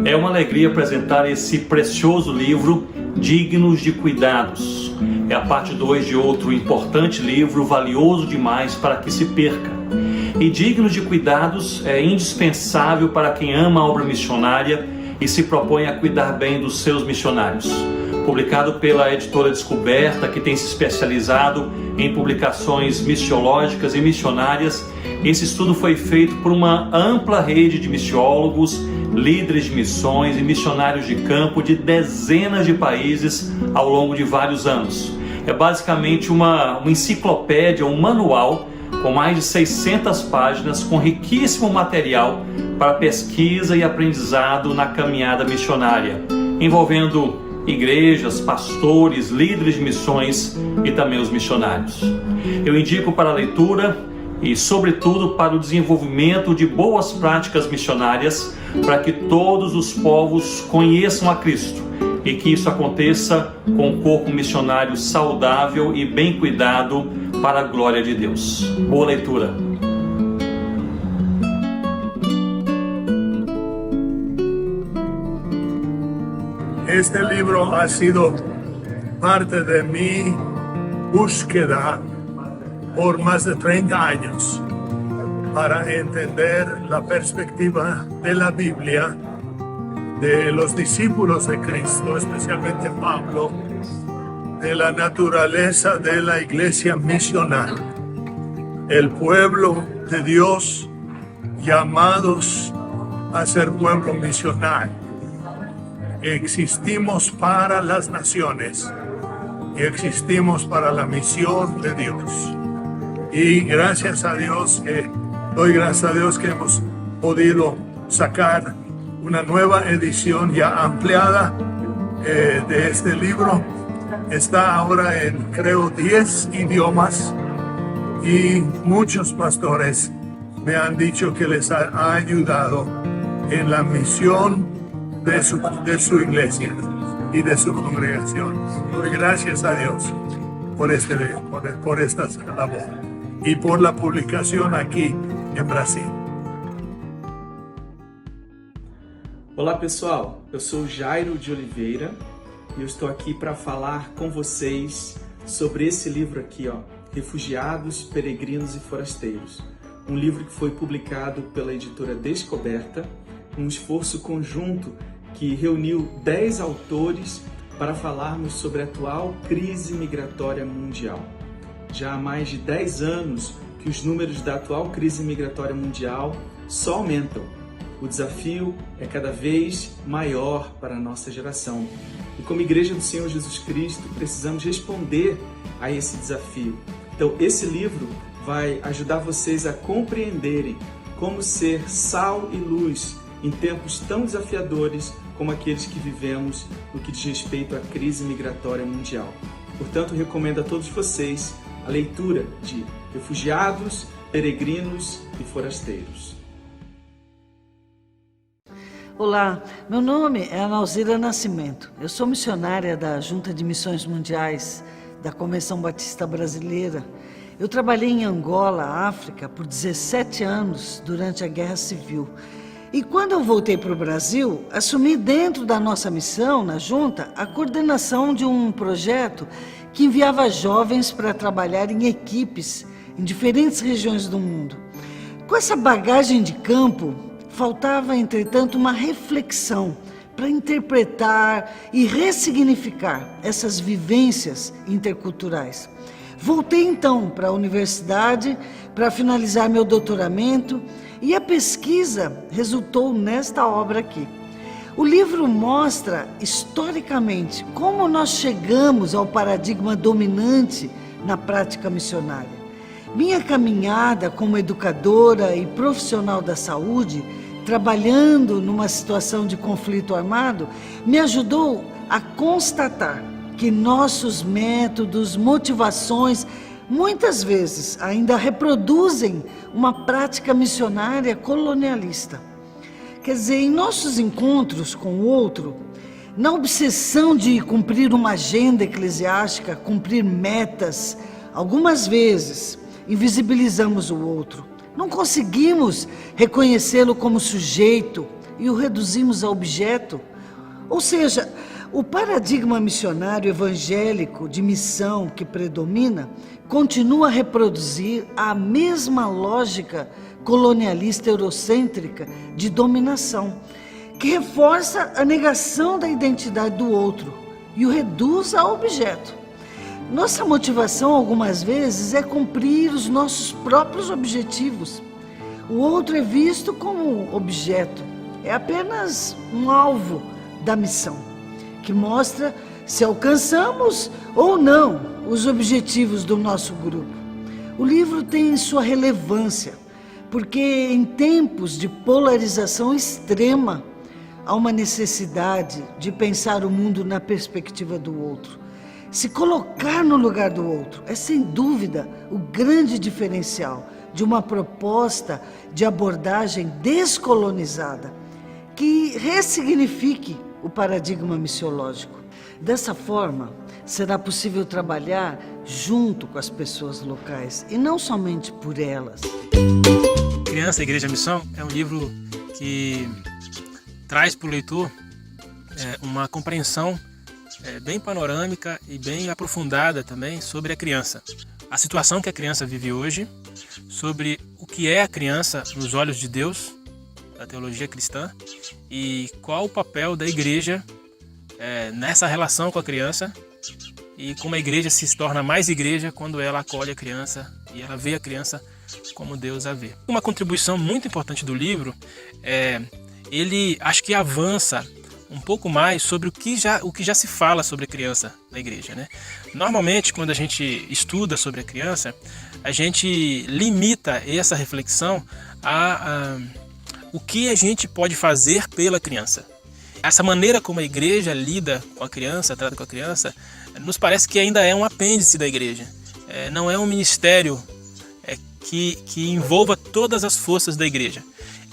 É uma alegria apresentar esse precioso livro, Dignos de Cuidados. É a parte 2 de outro importante livro, valioso demais para que se perca. E Dignos de Cuidados é indispensável para quem ama a obra missionária e se propõe a cuidar bem dos seus missionários. Publicado pela editora Descoberta, que tem se especializado em publicações missiológicas e missionárias, esse estudo foi feito por uma ampla rede de missiólogos, líderes de missões e missionários de campo de dezenas de países ao longo de vários anos. É basicamente uma enciclopédia, um manual com mais de 600 páginas, com riquíssimo material para pesquisa e aprendizado na caminhada missionária, envolvendo igrejas, pastores, líderes de missões e também os missionários. Eu indico para a leitura e, sobretudo, para o desenvolvimento de boas práticas missionárias, para que todos os povos conheçam a Cristo e que isso aconteça com um corpo missionário saudável e bem cuidado para a glória de Deus. Boa leitura! Este libro ha sido parte de mi búsqueda por más de 30 años para entender la perspectiva de la Biblia, de los discípulos de Cristo, especialmente Pablo, de la naturaleza de la iglesia misional, el pueblo de Dios llamados a ser pueblo misional. Existimos para las naciones y existimos para la misión de Dios. Y gracias a Dios, doy gracias a Dios que hemos podido sacar una nueva edición ya ampliada de este libro. Está ahora en, creo, 10 idiomas y muchos pastores me han dicho que les ha ayudado en la misión de su iglesia y de su congregación. Doy gracias a Dios por esta labor y por la publicación aqui em Brasil. Olá pessoal, eu sou Jairo de Oliveira e eu estou aqui para falar com vocês sobre esse livro aqui, Refugiados, Peregrinos e Forasteiros. Um livro que foi publicado pela editora Descoberta, um esforço conjunto que reuniu 10 autores para falarmos sobre a atual crise migratória mundial. Já há mais de 10 anos que os números da atual crise migratória mundial só aumentam. O desafio é cada vez maior para a nossa geração. E como Igreja do Senhor Jesus Cristo, precisamos responder a esse desafio. Então, esse livro vai ajudar vocês a compreenderem como ser sal e luz em tempos tão desafiadores como aqueles que vivemos no que diz respeito à crise migratória mundial. Portanto, recomendo a todos vocês a leitura de Refugiados, Peregrinos e Forasteiros. Olá, meu nome é Analzira Nascimento. Eu sou missionária da Junta de Missões Mundiais da Convenção Batista Brasileira. Eu trabalhei em Angola, África, por 17 anos durante a Guerra Civil. E quando eu voltei para o Brasil, assumi dentro da nossa missão, na Junta, a coordenação de um projeto que enviava jovens para trabalhar em equipes em diferentes regiões do mundo. Com essa bagagem de campo, faltava, entretanto, uma reflexão para interpretar e ressignificar essas vivências interculturais. Voltei então para a universidade para finalizar meu doutoramento e a pesquisa resultou nesta obra aqui. O livro mostra historicamente como nós chegamos ao paradigma dominante na prática missionária. Minha caminhada como educadora e profissional da saúde, trabalhando numa situação de conflito armado, me ajudou a constatar que nossos métodos, motivações, muitas vezes ainda reproduzem uma prática missionária colonialista. Quer dizer, em nossos encontros com o outro, na obsessão de cumprir uma agenda eclesiástica, cumprir metas, algumas vezes invisibilizamos o outro, Não conseguimos reconhecê-lo como sujeito e o reduzimos a objeto. Ou seja, o paradigma missionário evangélico de missão que predomina continua a reproduzir a mesma lógica colonialista eurocêntrica de dominação, que reforça a negação da identidade do outro e o reduz a objeto. Nossa motivação, algumas vezes, é cumprir os nossos próprios objetivos. O outro é visto como objeto, é apenas um alvo da missão, que mostra se alcançamos ou não os objetivos do nosso grupo. O livro tem sua relevância, porque em tempos de polarização extrema, há uma necessidade de pensar o mundo na perspectiva do outro. Se colocar no lugar do outro é, sem dúvida, o grande diferencial de uma proposta de abordagem descolonizada que ressignifique o paradigma missiológico. Dessa forma, será possível trabalhar junto com as pessoas locais e não somente por elas. Criança, Igreja, Missão é um livro que traz para o leitor uma compreensão bem panorâmica e bem aprofundada também sobre a criança. A situação que a criança vive hoje, sobre o que é a criança nos olhos de Deus, da teologia cristã, e qual o papel da igreja nessa relação com a criança, e como a igreja se torna mais igreja quando ela acolhe a criança e ela vê a criança como Deus a vê. Uma contribuição muito importante do livro ele acho que avança um pouco mais sobre o que já se fala sobre a criança na igreja, né? Normalmente, quando a gente estuda sobre a criança, a gente limita essa reflexão a o que a gente pode fazer pela criança. Essa maneira como a igreja lida com a criança, trata com a criança, nos parece que ainda é um apêndice da igreja. Não é um ministério que envolva todas as forças da igreja.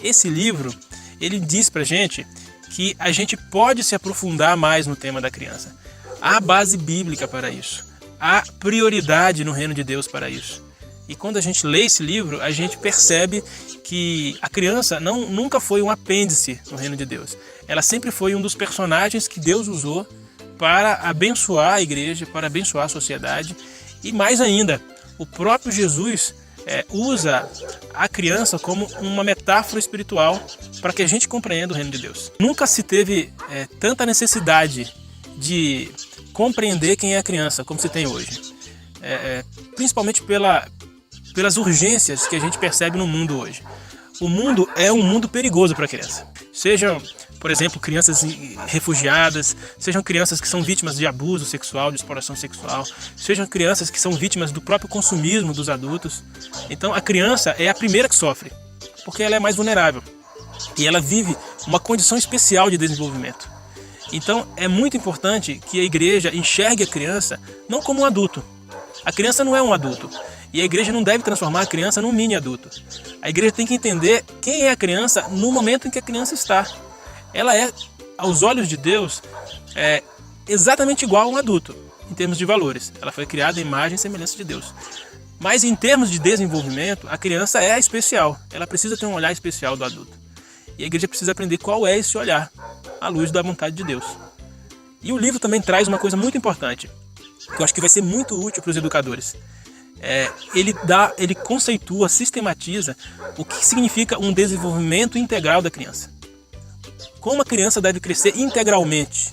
Esse livro, ele diz pra gente que a gente pode se aprofundar mais no tema da criança. Há base bíblica para isso. Há prioridade no reino de Deus para isso. E quando a gente lê esse livro, a gente percebe que a criança nunca foi um apêndice no reino de Deus. Ela sempre foi um dos personagens que Deus usou para abençoar a igreja, para abençoar a sociedade. E mais ainda, o próprio Jesus usa a criança como uma metáfora espiritual para que a gente compreenda o reino de Deus. Nunca se teve tanta necessidade de compreender quem é a criança como se tem hoje. Principalmente pelas urgências que a gente percebe no mundo hoje. O mundo é um mundo perigoso para a criança. Sejam, por exemplo, crianças refugiadas, sejam crianças que são vítimas de abuso sexual, de exploração sexual, sejam crianças que são vítimas do próprio consumismo dos adultos. Então a criança é a primeira que sofre, porque ela é mais vulnerável e ela vive uma condição especial de desenvolvimento. Então é muito importante que a igreja enxergue a criança não como um adulto. A criança não é um adulto. E a igreja não deve transformar a criança num mini adulto. A igreja tem que entender quem é a criança no momento em que a criança está. Ela é, aos olhos de Deus, exatamente igual a um adulto, em termos de valores. Ela foi criada à imagem e semelhança de Deus. Mas em termos de desenvolvimento, a criança é especial. Ela precisa ter um olhar especial do adulto. E a igreja precisa aprender qual é esse olhar, à luz da vontade de Deus. E o livro também traz uma coisa muito importante, que eu acho que vai ser muito útil para os educadores. Ele conceitua, sistematiza o que significa um desenvolvimento integral da criança. Como a criança deve crescer integralmente.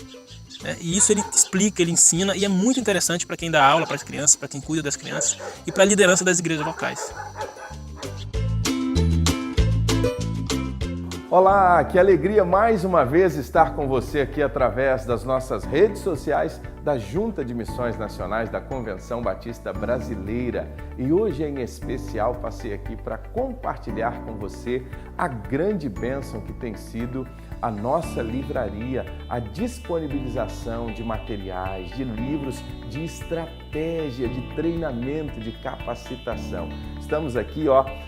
E isso ele explica, ele ensina, e é muito interessante para quem dá aula para as crianças, para quem cuida das crianças e para a liderança das igrejas locais. Olá, que alegria mais uma vez estar com você aqui através das nossas redes sociais da Junta de Missões Nacionais da Convenção Batista Brasileira. E hoje em especial passei aqui para compartilhar com você a grande bênção que tem sido a nossa livraria, a disponibilização de materiais, de livros, de estratégias estratégia de treinamento, de capacitação. Estamos aqui,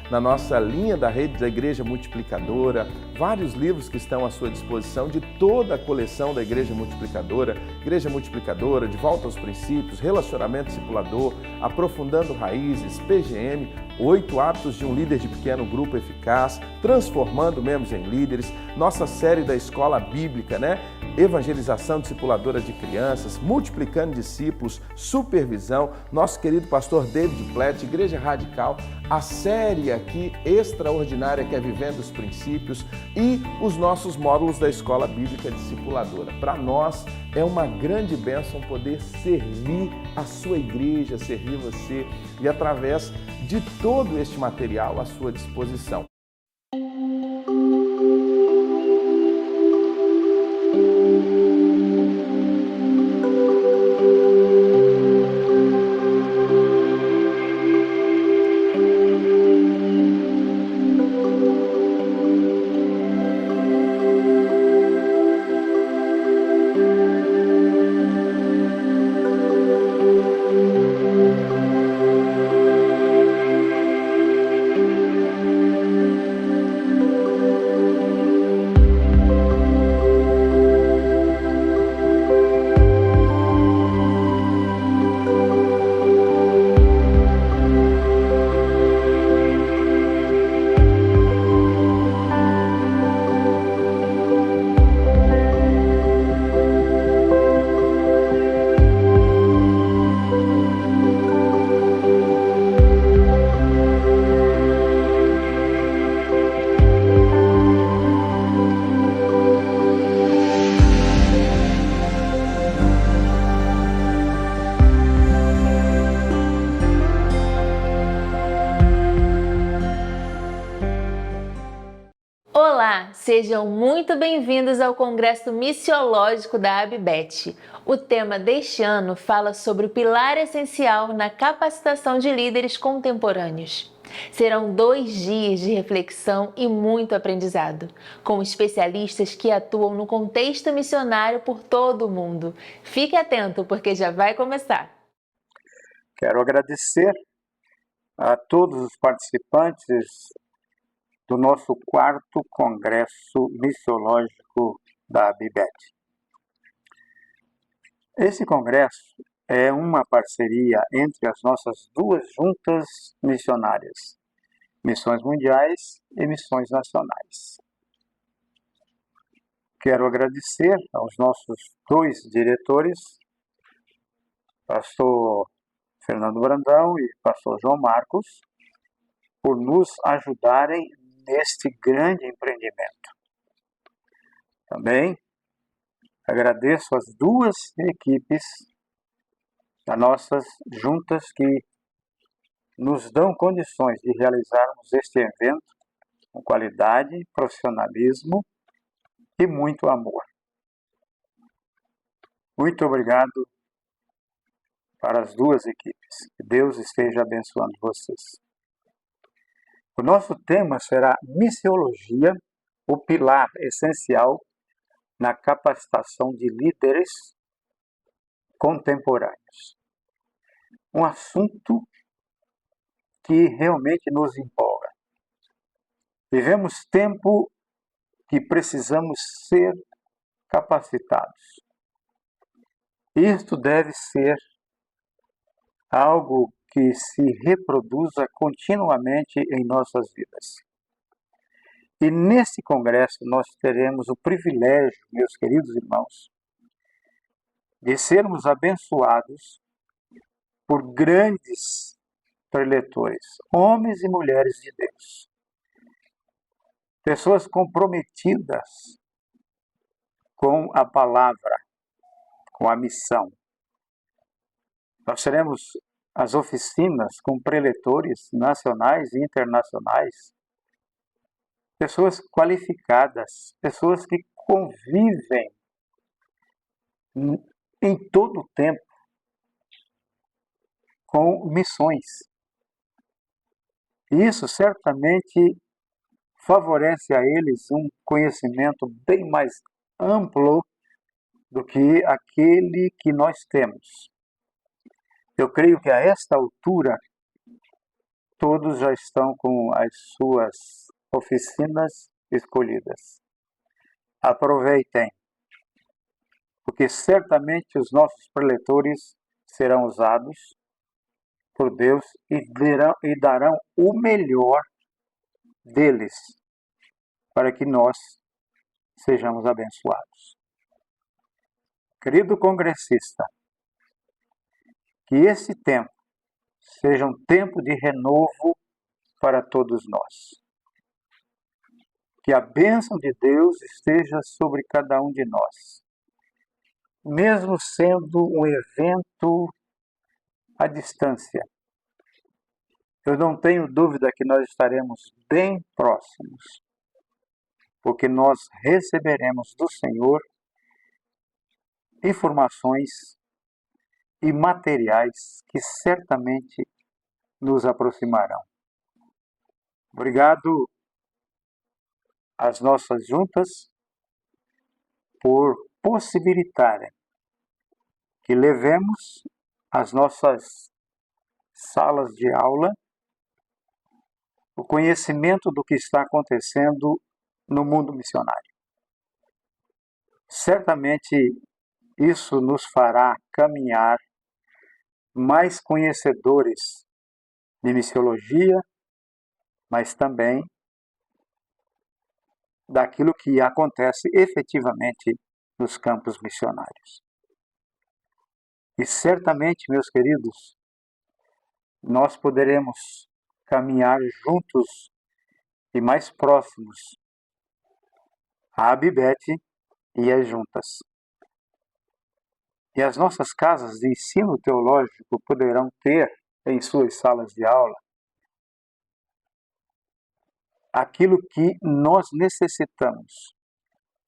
na nossa linha da rede da Igreja Multiplicadora, vários livros que estão à sua disposição de toda a coleção da Igreja Multiplicadora, De Volta aos Princípios, Relacionamento Discipulador, Aprofundando Raízes, PGM, 8 Hábitos de um Líder de Pequeno Grupo Eficaz, Transformando Membros em Líderes, nossa série da Escola Bíblica, Evangelização Discipuladora de Crianças, Multiplicando Discípulos, Supervisão, nosso querido pastor David Platt, Igreja Radical, a série aqui extraordinária que é Vivendo os Princípios e os nossos módulos da Escola Bíblica Discipuladora. Para nós é uma grande bênção poder servir a sua igreja, servir você e através de todo este material à sua disposição. Olá, sejam muito bem-vindos ao Congresso Missiológico da ABBET. O tema deste ano fala sobre o pilar essencial na capacitação de líderes contemporâneos. Serão 2 dias de reflexão e muito aprendizado, com especialistas que atuam no contexto missionário por todo o mundo. Fique atento, porque já vai começar. Quero agradecer a todos os participantes do nosso 4º Congresso Missiológico da ABBET. Esse congresso é uma parceria entre as nossas 2 juntas missionárias, Missões Mundiais e Missões Nacionais. Quero agradecer aos nossos 2 diretores, pastor Fernando Brandão e pastor João Marcos, por nos ajudarem neste grande empreendimento. Também agradeço as 2 equipes das nossas juntas que nos dão condições de realizarmos este evento com qualidade, profissionalismo e muito amor. Muito obrigado para as 2 equipes. Que Deus esteja abençoando vocês. O nosso tema será Missiologia, o pilar essencial na capacitação de líderes contemporâneos. Um assunto que realmente nos empolga. Vivemos tempo que precisamos ser capacitados. Isto deve ser algo que se reproduza continuamente em nossas vidas. E nesse congresso nós teremos o privilégio, meus queridos irmãos, de sermos abençoados por grandes preletores, homens e mulheres de Deus. Pessoas comprometidas com a palavra, com a missão. Nós teremos as oficinas com preletores nacionais e internacionais, pessoas qualificadas, pessoas que convivem em todo o tempo com missões. Isso certamente favorece a eles um conhecimento bem mais amplo do que aquele que nós temos. Eu creio que a esta altura todos já estão com as suas oficinas escolhidas. Aproveitem, porque certamente os nossos preletores serão usados por Deus e darão o melhor deles para que nós sejamos abençoados. Querido congressista, que esse tempo seja um tempo de renovo para todos nós. Que a bênção de Deus esteja sobre cada um de nós. Mesmo sendo um evento à distância, eu não tenho dúvida que nós estaremos bem próximos, porque nós receberemos do Senhor informações e materiais que certamente nos aproximarão. Obrigado às nossas juntas por possibilitarem que levemos às nossas salas de aula o conhecimento do que está acontecendo no mundo missionário. Certamente isso nos fará caminhar mais conhecedores de missiologia, mas também daquilo que acontece efetivamente nos campos missionários. E certamente, meus queridos, nós poderemos caminhar juntos e mais próximos à Abibete e às juntas. E as nossas casas de ensino teológico poderão ter em suas salas de aula aquilo que nós necessitamos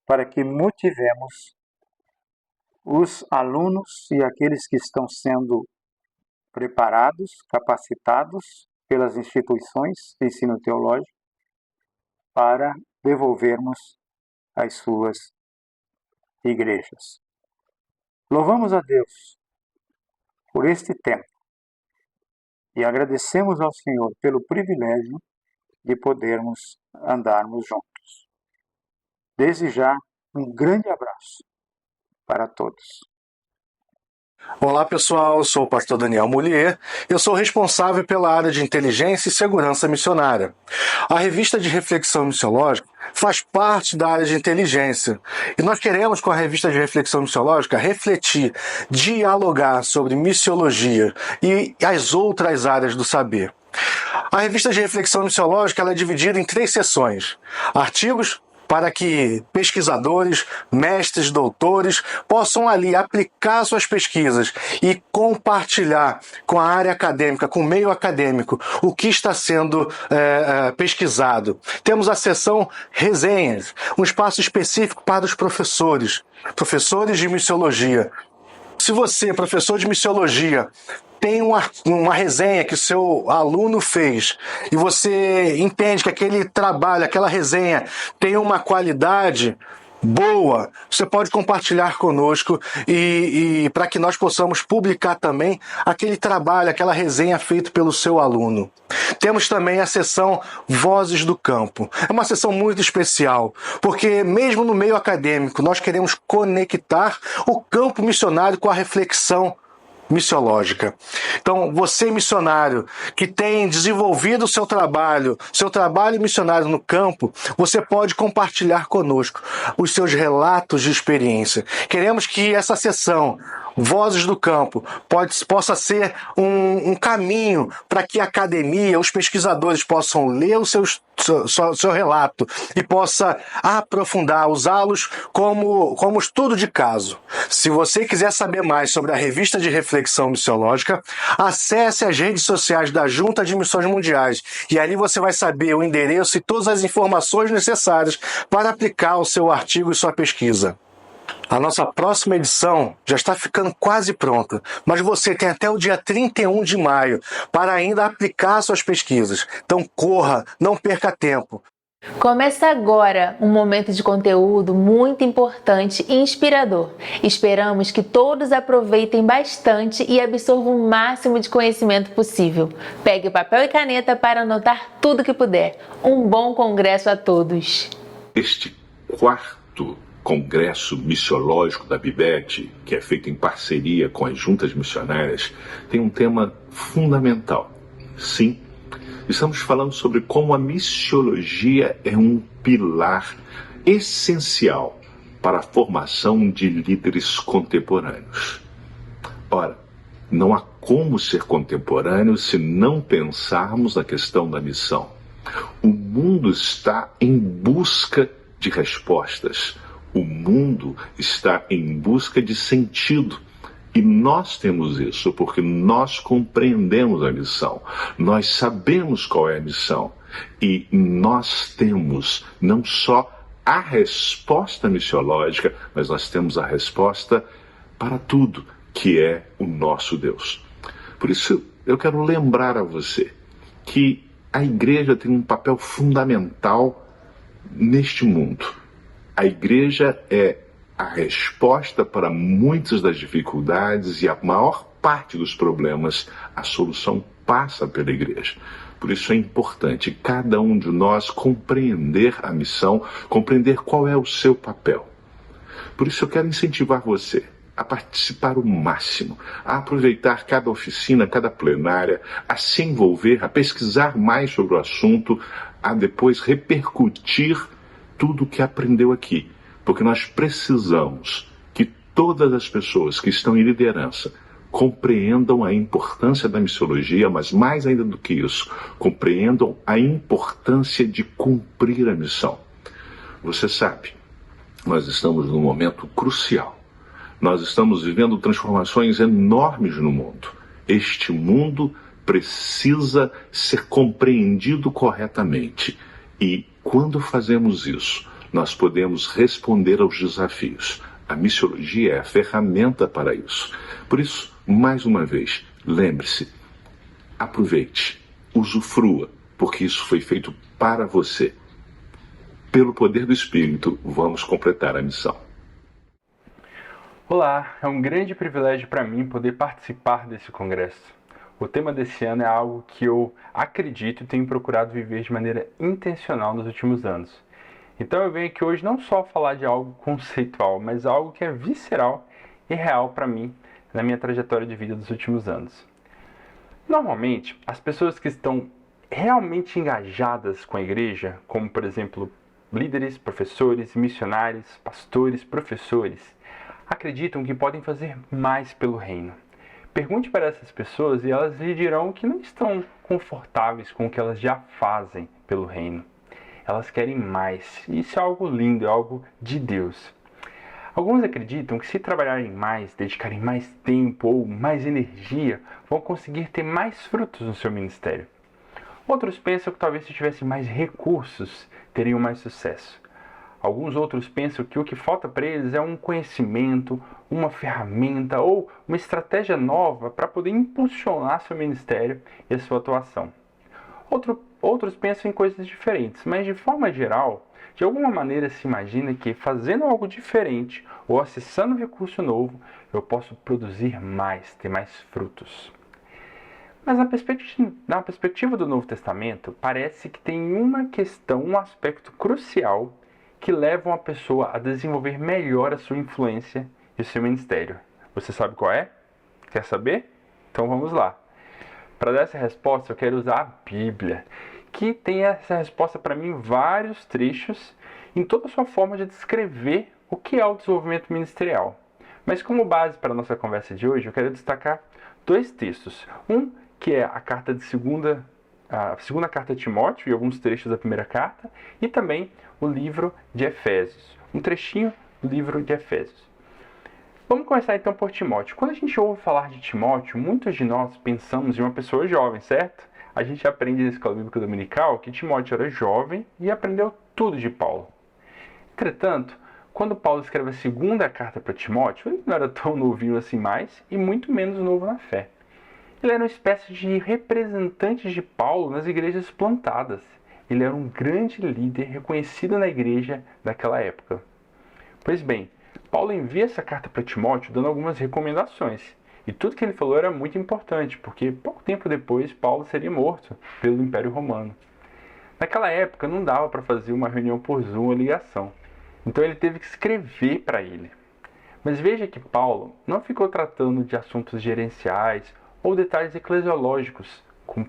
para que motivemos os alunos e aqueles que estão sendo preparados, capacitados pelas instituições de ensino teológico para devolvermos às suas igrejas. Louvamos a Deus por este tempo e agradecemos ao Senhor pelo privilégio de podermos andarmos juntos. Desde já, um grande abraço para todos. Olá pessoal, eu sou o pastor Daniel Mullier, eu sou responsável pela área de inteligência e segurança missionária. A revista de reflexão missiológica faz parte da área de inteligência e nós queremos com a revista de reflexão missiológica refletir, dialogar sobre missiologia e as outras áreas do saber. A revista de reflexão missiológica ela é dividida em 3 seções: artigos, para que pesquisadores, mestres, doutores possam ali aplicar suas pesquisas e compartilhar com a área acadêmica, com o meio acadêmico, o que está sendo pesquisado. Temos a seção resenhas, um espaço específico para os professores de missiologia. Se você, professor de missiologia, tem uma resenha que o seu aluno fez e você entende que aquele trabalho, aquela resenha tem uma qualidade boa, você pode compartilhar conosco e para que nós possamos publicar também aquele trabalho, aquela resenha feita pelo seu aluno. Temos também a seção Vozes do Campo. É uma seção muito especial, porque mesmo no meio acadêmico nós queremos conectar o campo missionário com a reflexão missiológica. Então, você missionário que tem desenvolvido o seu trabalho missionário no campo, você pode compartilhar conosco os seus relatos de experiência. Queremos que essa sessão Vozes do Campo possa ser um caminho para que a academia, os pesquisadores possam ler o seu relato e possa aprofundar, usá-los como estudo de caso. Se você quiser saber mais sobre a revista de reflexão missiológica, acesse as redes sociais da Junta de Missões Mundiais e ali você vai saber o endereço e todas as informações necessárias para aplicar o seu artigo e sua pesquisa. A nossa próxima edição já está ficando quase pronta, mas você tem até o dia 31 de maio para ainda aplicar suas pesquisas. Então corra, não perca tempo. Começa agora um momento de conteúdo muito importante e inspirador. Esperamos que todos aproveitem bastante e absorvam o máximo de conhecimento possível. Pegue papel e caneta para anotar tudo que puder. Um bom congresso a todos! Este quarto Congresso Missiológico da ABBET, que é feito em parceria com as juntas missionárias, tem um tema fundamental. Sim, estamos falando sobre como a missiologia é um pilar essencial para a formação de líderes contemporâneos. Ora, não há como ser contemporâneo se não pensarmos na questão da missão. O mundo está em busca de respostas. O mundo está em busca de sentido. E nós temos isso porque nós compreendemos a missão. Nós sabemos qual é a missão. E nós temos não só a resposta missiológica, mas nós temos a resposta para tudo, que é o nosso Deus. Por isso, eu quero lembrar a você que a igreja tem um papel fundamental neste mundo. A igreja é a resposta para muitas das dificuldades e a maior parte dos problemas. A solução passa pela igreja. Por isso é importante cada um de nós compreender a missão, compreender qual é o seu papel. Por isso eu quero incentivar você a participar o máximo, a aproveitar cada oficina, cada plenária, a se envolver, a pesquisar mais sobre o assunto, a depois repercutir tudo o que aprendeu aqui. Porque nós precisamos que todas as pessoas que estão em liderança compreendam a importância da missiologia, mas mais ainda do que isso, compreendam a importância de cumprir a missão. Você sabe, nós estamos num momento crucial. Nós estamos vivendo transformações enormes no mundo. Este mundo precisa ser compreendido corretamente. E quando fazemos isso, nós podemos responder aos desafios. A missiologia é a ferramenta para isso. Por isso, mais uma vez, lembre-se, aproveite, usufrua, porque isso foi feito para você. Pelo poder do Espírito, vamos completar a missão. Olá, é um grande privilégio para mim poder participar desse congresso. O tema desse ano é algo que eu acredito e tenho procurado viver de maneira intencional nos últimos anos. Então eu venho aqui hoje não só falar de algo conceitual, mas algo que é visceral e real para mim na minha trajetória de vida dos últimos anos. Normalmente, as pessoas que estão realmente engajadas com a igreja, como por exemplo líderes, professores, missionários, pastores, professores, acreditam que podem fazer mais pelo reino. Pergunte para essas pessoas e elas lhe dirão que não estão confortáveis com o que elas já fazem pelo reino. Elas querem mais. Isso é algo lindo, é algo de Deus. Alguns acreditam que se trabalharem mais, dedicarem mais tempo ou mais energia, vão conseguir ter mais frutos no seu ministério. Outros pensam que talvez se tivessem mais recursos, teriam mais sucesso. Alguns outros pensam que o que falta para eles é um conhecimento, uma ferramenta ou uma estratégia nova para poder impulsionar seu ministério e a sua atuação. Outros pensam em coisas diferentes, mas de forma geral, de alguma maneira se imagina que fazendo algo diferente ou acessando um recurso novo, eu posso produzir mais, ter mais frutos. Mas na perspectiva do Novo Testamento, parece que tem uma questão, um aspecto crucial que leva uma pessoa a desenvolver melhor a sua influência e o seu ministério. Você sabe qual é? Quer saber? Então vamos lá. Para dar essa resposta, eu quero usar a Bíblia, que tem essa resposta para mim em vários trechos, em toda a sua forma de descrever o que é o desenvolvimento ministerial. Mas como base para a nossa conversa de hoje, eu quero destacar dois textos. Um que é a segunda carta de Timóteo e alguns trechos da primeira carta, e também o livro de Efésios, um trechinho do livro de Efésios. Vamos começar então por Timóteo. Quando a gente ouve falar de Timóteo, muitos de nós pensamos em uma pessoa jovem, certo? A gente aprende na escola bíblica dominical que Timóteo era jovem e aprendeu tudo de Paulo. Entretanto, quando Paulo escreve a segunda carta para Timóteo, ele não era tão novinho assim mais e muito menos novo na fé. Ele era uma espécie de representante de Paulo nas igrejas plantadas. ele era um grande líder reconhecido na igreja daquela época. Pois bem, Paulo envia essa carta para Timóteo dando algumas recomendações. E tudo que ele falou era muito importante, porque pouco tempo depois Paulo seria morto pelo Império Romano. Naquela época não dava para fazer uma reunião por Zoom ou ligação. Então ele teve que escrever para ele. Mas veja que Paulo não ficou tratando de assuntos gerenciais ou detalhes eclesiológicos com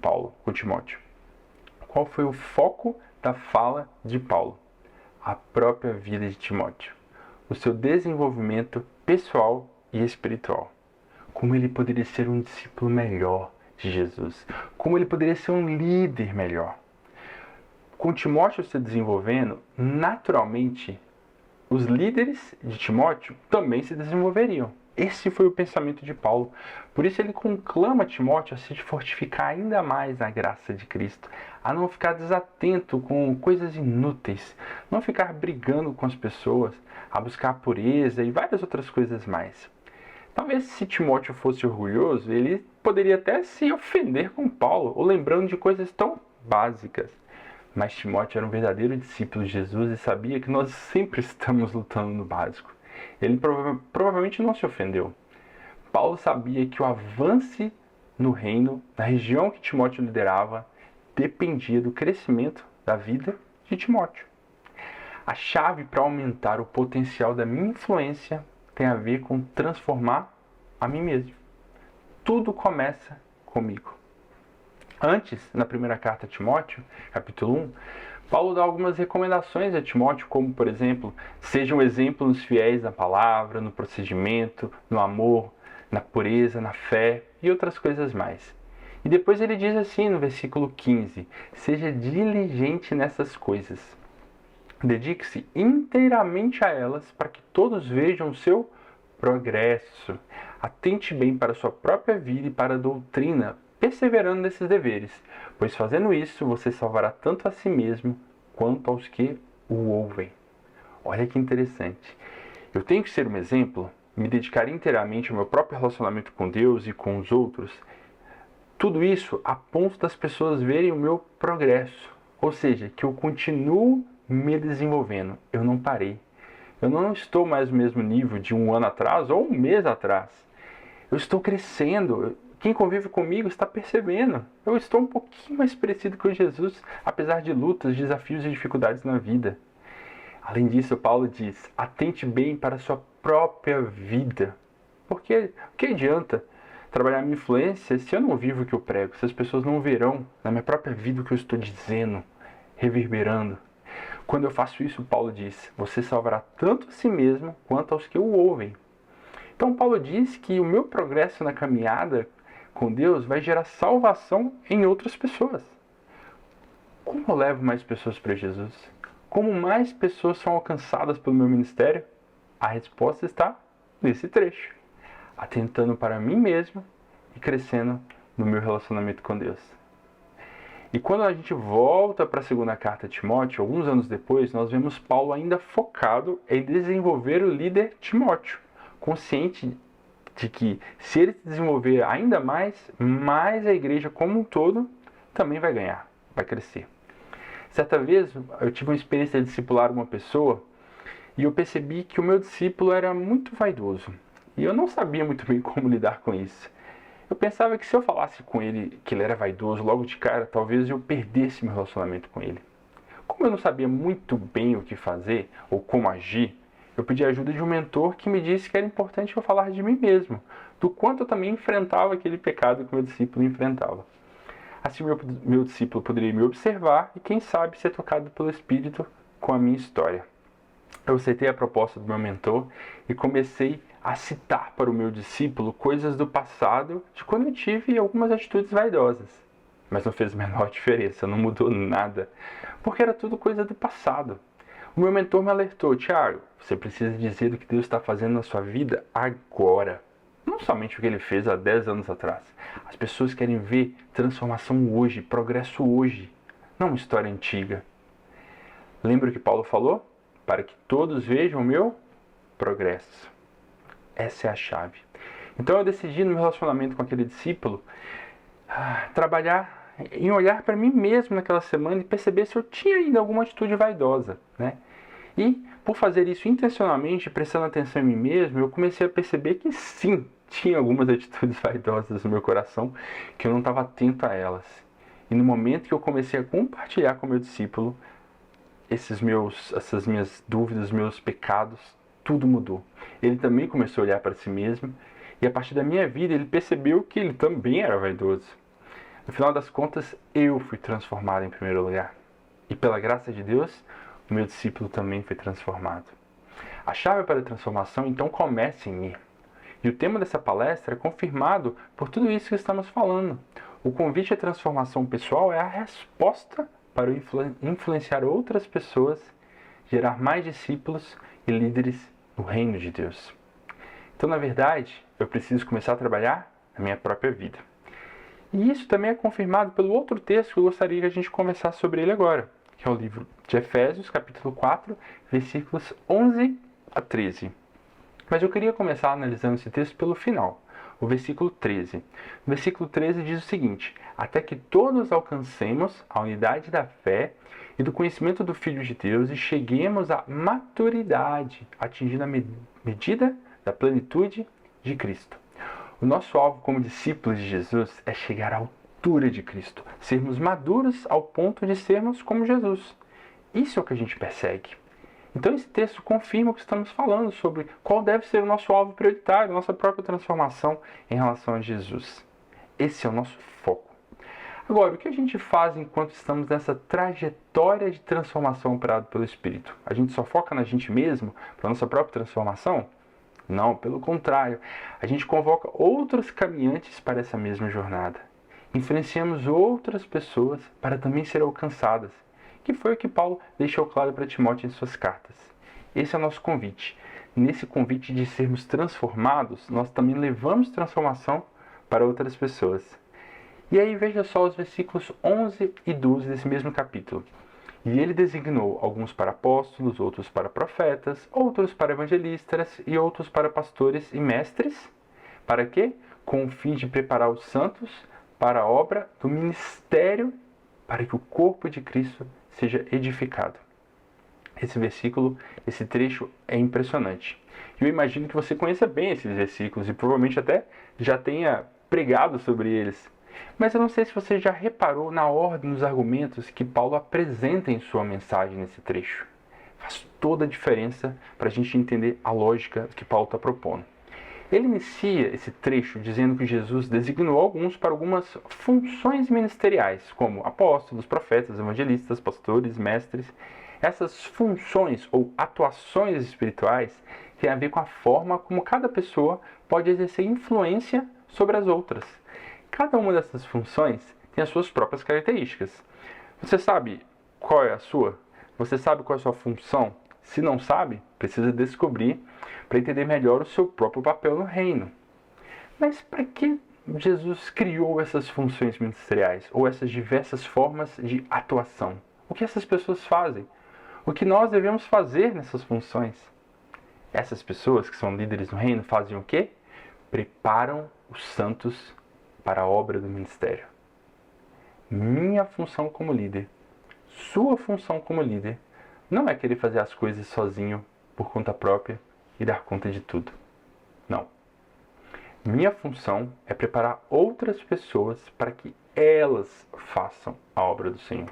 Timóteo. Qual foi o foco da fala de Paulo? A própria vida de Timóteo. O seu desenvolvimento pessoal e espiritual. Como ele poderia ser um discípulo melhor de Jesus. Como ele poderia ser um líder melhor. Com Timóteo se desenvolvendo, naturalmente, os líderes de Timóteo também se desenvolveriam. Esse foi o pensamento de Paulo. Por isso ele conclama Timóteo a se fortificar ainda mais na graça de Cristo, a não ficar desatento com coisas inúteis, não ficar brigando com as pessoas, a buscar a pureza e várias outras coisas mais. Talvez se Timóteo fosse orgulhoso, ele poderia até se ofender com Paulo, ou lembrando de coisas tão básicas. Mas Timóteo era um verdadeiro discípulo de Jesus e sabia que nós sempre estamos lutando no básico. Ele provavelmente não se ofendeu. Paulo sabia que o avanço no reino, na região que Timóteo liderava, dependia do crescimento da vida de Timóteo. A chave para aumentar o potencial da minha influência tem a ver com transformar a mim mesmo. Tudo começa comigo. Antes, na primeira carta a Timóteo, capítulo 1, Paulo dá algumas recomendações a Timóteo, como, por exemplo, seja um exemplo nos fiéis na palavra, no procedimento, no amor, na pureza, na fé e outras coisas mais. E depois ele diz assim no versículo 15, seja diligente nessas coisas. Dedique-se inteiramente a elas para que todos vejam o seu progresso. Atente bem para a sua própria vida e para a doutrina, perseverando nesses deveres, pois fazendo isso você salvará tanto a si mesmo quanto aos que o ouvem. Olha que interessante. Eu tenho que ser um exemplo, me dedicar inteiramente ao meu próprio relacionamento com Deus e com os outros. Tudo isso a ponto das pessoas verem o meu progresso, ou seja, que eu continuo me desenvolvendo. Eu não parei. Eu não estou mais no mesmo nível de um ano atrás ou um mês atrás. Eu estou crescendo. Quem convive comigo está percebendo. Eu estou um pouquinho mais parecido com Jesus, apesar de lutas, desafios e dificuldades na vida. Além disso, Paulo diz, atente bem para a sua própria vida. Porque o que adianta trabalhar minha influência se eu não vivo o que eu prego, se as pessoas não verão na minha própria vida o que eu estou dizendo, reverberando. Quando eu faço isso, Paulo diz, você salvará tanto a si mesmo quanto aos que o ouvem. Então Paulo diz que o meu progresso na caminhada com Deus vai gerar salvação em outras pessoas. Como eu levo mais pessoas para Jesus? Como mais pessoas são alcançadas pelo meu ministério? A resposta está nesse trecho. Atentando para mim mesmo e crescendo no meu relacionamento com Deus. E quando a gente volta para a segunda carta a Timóteo, alguns anos depois, nós vemos Paulo ainda focado em desenvolver o líder Timóteo, consciente de que se ele se desenvolver ainda mais a igreja como um todo também vai ganhar, vai crescer. Certa vez eu tive uma experiência de discipular uma pessoa e eu percebi que o meu discípulo era muito vaidoso e eu não sabia muito bem como lidar com isso. Eu pensava que se eu falasse com ele que ele era vaidoso logo de cara, talvez eu perdesse meu relacionamento com ele. Como eu não sabia muito bem o que fazer ou como agir, eu pedi a ajuda de um mentor que me disse que era importante eu falar de mim mesmo, do quanto eu também enfrentava aquele pecado que meu discípulo enfrentava. Assim meu discípulo poderia me observar e quem sabe ser tocado pelo Espírito com a minha história. Eu aceitei a proposta do meu mentor e comecei a citar para o meu discípulo coisas do passado de quando eu tive algumas atitudes vaidosas. Mas não fez a menor diferença, não mudou nada, porque era tudo coisa do passado. O meu mentor me alertou, Thiago, você precisa dizer o que Deus está fazendo na sua vida agora. Não somente o que ele fez há 10 anos atrás. As pessoas querem ver transformação hoje, progresso hoje, não uma história antiga. Lembra o que Paulo falou? Para que todos vejam o meu progresso. Essa é a chave. Então eu decidi no meu relacionamento com aquele discípulo trabalhar em olhar para mim mesmo naquela semana e perceber se eu tinha ainda alguma atitude vaidosa, né? E por fazer isso intencionalmente, prestando atenção em mim mesmo, eu comecei a perceber que sim, tinha algumas atitudes vaidosas no meu coração que eu não estava atento a elas. E no momento que eu comecei a compartilhar com o meu discípulo essas minhas dúvidas, meus pecados, tudo mudou. Ele também começou a olhar para si mesmo e a partir da minha vida ele percebeu que ele também era vaidoso. No final das contas, eu fui transformado em primeiro lugar. E pela graça de Deus, o meu discípulo também foi transformado. A chave para a transformação, então, começa em mim. E o tema dessa palestra é confirmado por tudo isso que estamos falando. O convite à transformação pessoal é a resposta para influenciar outras pessoas, gerar mais discípulos e líderes no reino de Deus. Então, na verdade, eu preciso começar a trabalhar na minha própria vida. E isso também é confirmado pelo outro texto que eu gostaria que a gente conversasse sobre ele agora, que é o livro de Efésios, capítulo 4, versículos 11 a 13. Mas eu queria começar analisando esse texto pelo final, o versículo 13. O versículo 13 diz o seguinte: até que todos alcancemos a unidade da fé e do conhecimento do Filho de Deus e cheguemos à maturidade, atingindo a medida da plenitude de Cristo. O nosso alvo como discípulos de Jesus é chegar à altura de Cristo, sermos maduros ao ponto de sermos como Jesus. Isso é o que a gente persegue. Então esse texto confirma o que estamos falando sobre qual deve ser o nosso alvo prioritário, nossa própria transformação em relação a Jesus. Esse é o nosso foco. Agora, o que a gente faz enquanto estamos nessa trajetória de transformação operada pelo Espírito? A gente só foca na gente mesmo, para a nossa própria transformação? Não, pelo contrário. A gente convoca outros caminhantes para essa mesma jornada. Influenciamos outras pessoas para também serem alcançadas, que foi o que Paulo deixou claro para Timóteo em suas cartas. Esse é o nosso convite. Nesse convite de sermos transformados, nós também levamos transformação para outras pessoas. E aí veja só os versículos 11 e 12 desse mesmo capítulo. E ele designou alguns para apóstolos, outros para profetas, outros para evangelistas e outros para pastores e mestres. Para quê? Com o fim de preparar os santos para a obra do ministério, para que o corpo de Cristo seja edificado. Esse versículo, esse trecho é impressionante. Eu imagino que você conheça bem esses versículos e provavelmente até já tenha pregado sobre eles. Mas eu não sei se você já reparou na ordem dos argumentos que Paulo apresenta em sua mensagem nesse trecho. Faz toda a diferença para a gente entender a lógica que Paulo está propondo. Ele inicia esse trecho dizendo que Jesus designou alguns para algumas funções ministeriais, como apóstolos, profetas, evangelistas, pastores, mestres. Essas funções ou atuações espirituais têm a ver com a forma como cada pessoa pode exercer influência sobre as outras. Cada uma dessas funções tem as suas próprias características. Você sabe qual é a sua? Você sabe qual é a sua função? Se não sabe, precisa descobrir para entender melhor o seu próprio papel no reino. Mas para que Jesus criou essas funções ministeriais ou essas diversas formas de atuação? O que essas pessoas fazem? O que nós devemos fazer nessas funções? Essas pessoas que são líderes no reino fazem o quê? Preparam os santos para a obra do ministério. Minha função como líder, sua função como líder, não é querer fazer as coisas sozinho, por conta própria e dar conta de tudo. Não. Minha função é preparar outras pessoas para que elas façam a obra do Senhor.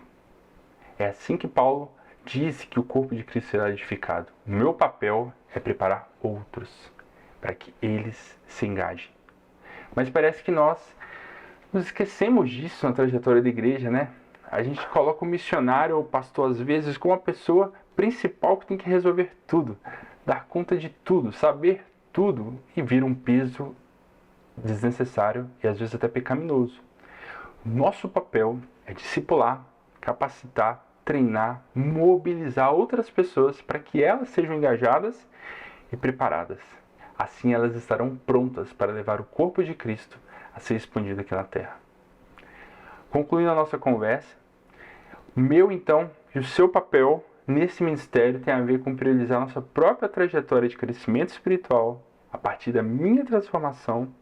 É assim que Paulo diz que o corpo de Cristo será edificado. O meu papel é preparar outros para que eles se engajem. Mas parece que nós nos esquecemos disso na trajetória da igreja, né? A gente coloca o missionário ou o pastor, às vezes, como a pessoa principal que tem que resolver tudo, dar conta de tudo, saber tudo, e vira um peso desnecessário e, às vezes, até pecaminoso. Nosso papel é discipular, capacitar, treinar, mobilizar outras pessoas para que elas sejam engajadas e preparadas. Assim, elas estarão prontas para levar o corpo de Cristo a ser expandido aqui na Terra. Concluindo a nossa conversa, o meu então e o seu papel nesse ministério tem a ver com priorizar nossa própria trajetória de crescimento espiritual, a partir da minha transformação,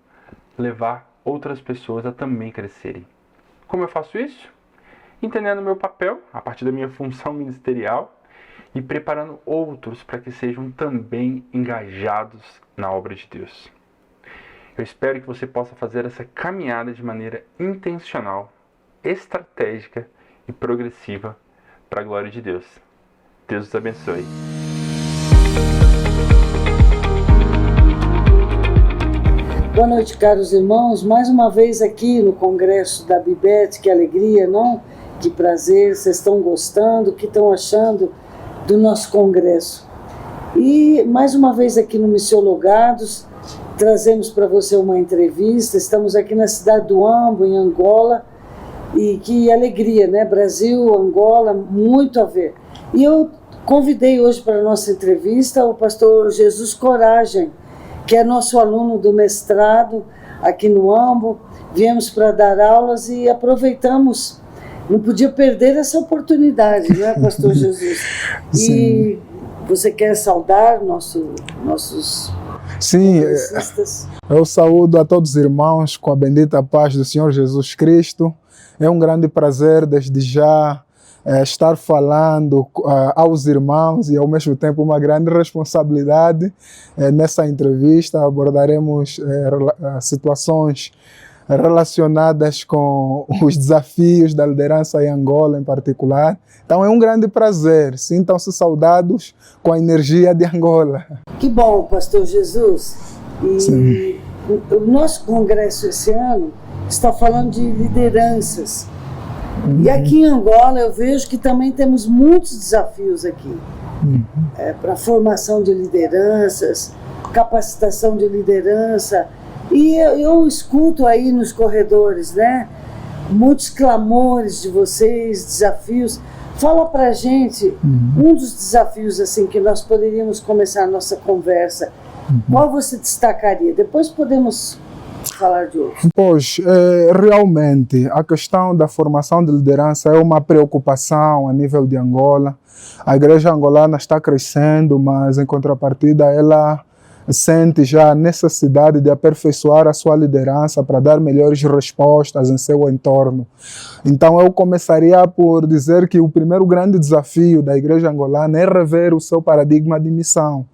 levar outras pessoas a também crescerem. Como eu faço isso? Entendendo o meu papel, a partir da minha função ministerial, e preparando outros para que sejam também engajados na obra de Deus. Eu espero que você possa fazer essa caminhada de maneira intencional, estratégica e progressiva para a glória de Deus. Deus os abençoe. Boa noite, caros irmãos. Mais uma vez aqui no Congresso da Bibete, que alegria, não? Que prazer, vocês estão gostando, o que estão achando do nosso congresso? E mais uma vez aqui no Missiologados, trazemos para você uma entrevista. Estamos aqui na cidade do Ambo, em Angola, e que alegria, né? Brasil, Angola, muito a ver. E eu convidei hoje para a nossa entrevista o pastor Jesus Coragem, que é nosso aluno do mestrado aqui no Ambo. Viemos para dar aulas e aproveitamos, não podia perder essa oportunidade, né, pastor Jesus? Sim. E você quer saudar nossos Sim, congressistas? Eu saúdo a todos os irmãos com a bendita paz do Senhor Jesus Cristo. É um grande prazer desde já estar falando aos irmãos e ao mesmo tempo uma grande responsabilidade. Nessa entrevista abordaremos situações relacionadas com os desafios da liderança em Angola em particular. Então é um grande prazer, sintam-se saudados com a energia de Angola. Que bom, pastor Jesus. E Sim. o nosso congresso esse ano está falando de lideranças. E aqui em Angola eu vejo que também temos muitos desafios aqui. Para a formação de lideranças, capacitação de liderança. E eu escuto aí nos corredores, né? Muitos clamores de vocês, desafios. Fala pra gente um dos desafios assim que nós poderíamos começar a nossa conversa. Qual você destacaria? Depois podemos falar de outros. Pois, realmente, a questão da formação de liderança é uma preocupação a nível de Angola. A igreja angolana está crescendo, mas em contrapartida ela sente já a necessidade de aperfeiçoar a sua liderança para dar melhores respostas em seu entorno. Então eu começaria por dizer que o primeiro grande desafio da igreja angolana é rever o seu paradigma de missão.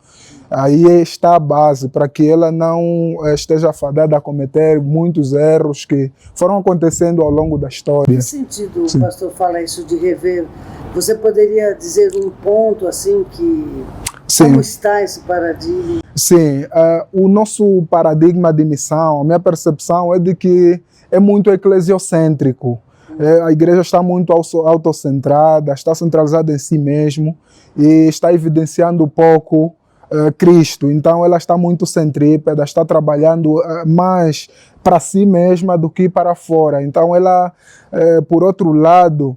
Aí está a base para que ela não esteja fadada a cometer muitos erros que foram acontecendo ao longo da história. Em que sentido o pastor fala isso de rever? Você poderia dizer um ponto assim que... Sim. Como está esse paradigma? Sim, o nosso paradigma de missão, a minha percepção é de que é muito eclesiocêntrico. A igreja está muito autocentrada, está centralizada em si mesmo e está evidenciando pouco Cristo. Então ela está muito centrípeda, está trabalhando mais para si mesma do que para fora. Então ela, por outro lado,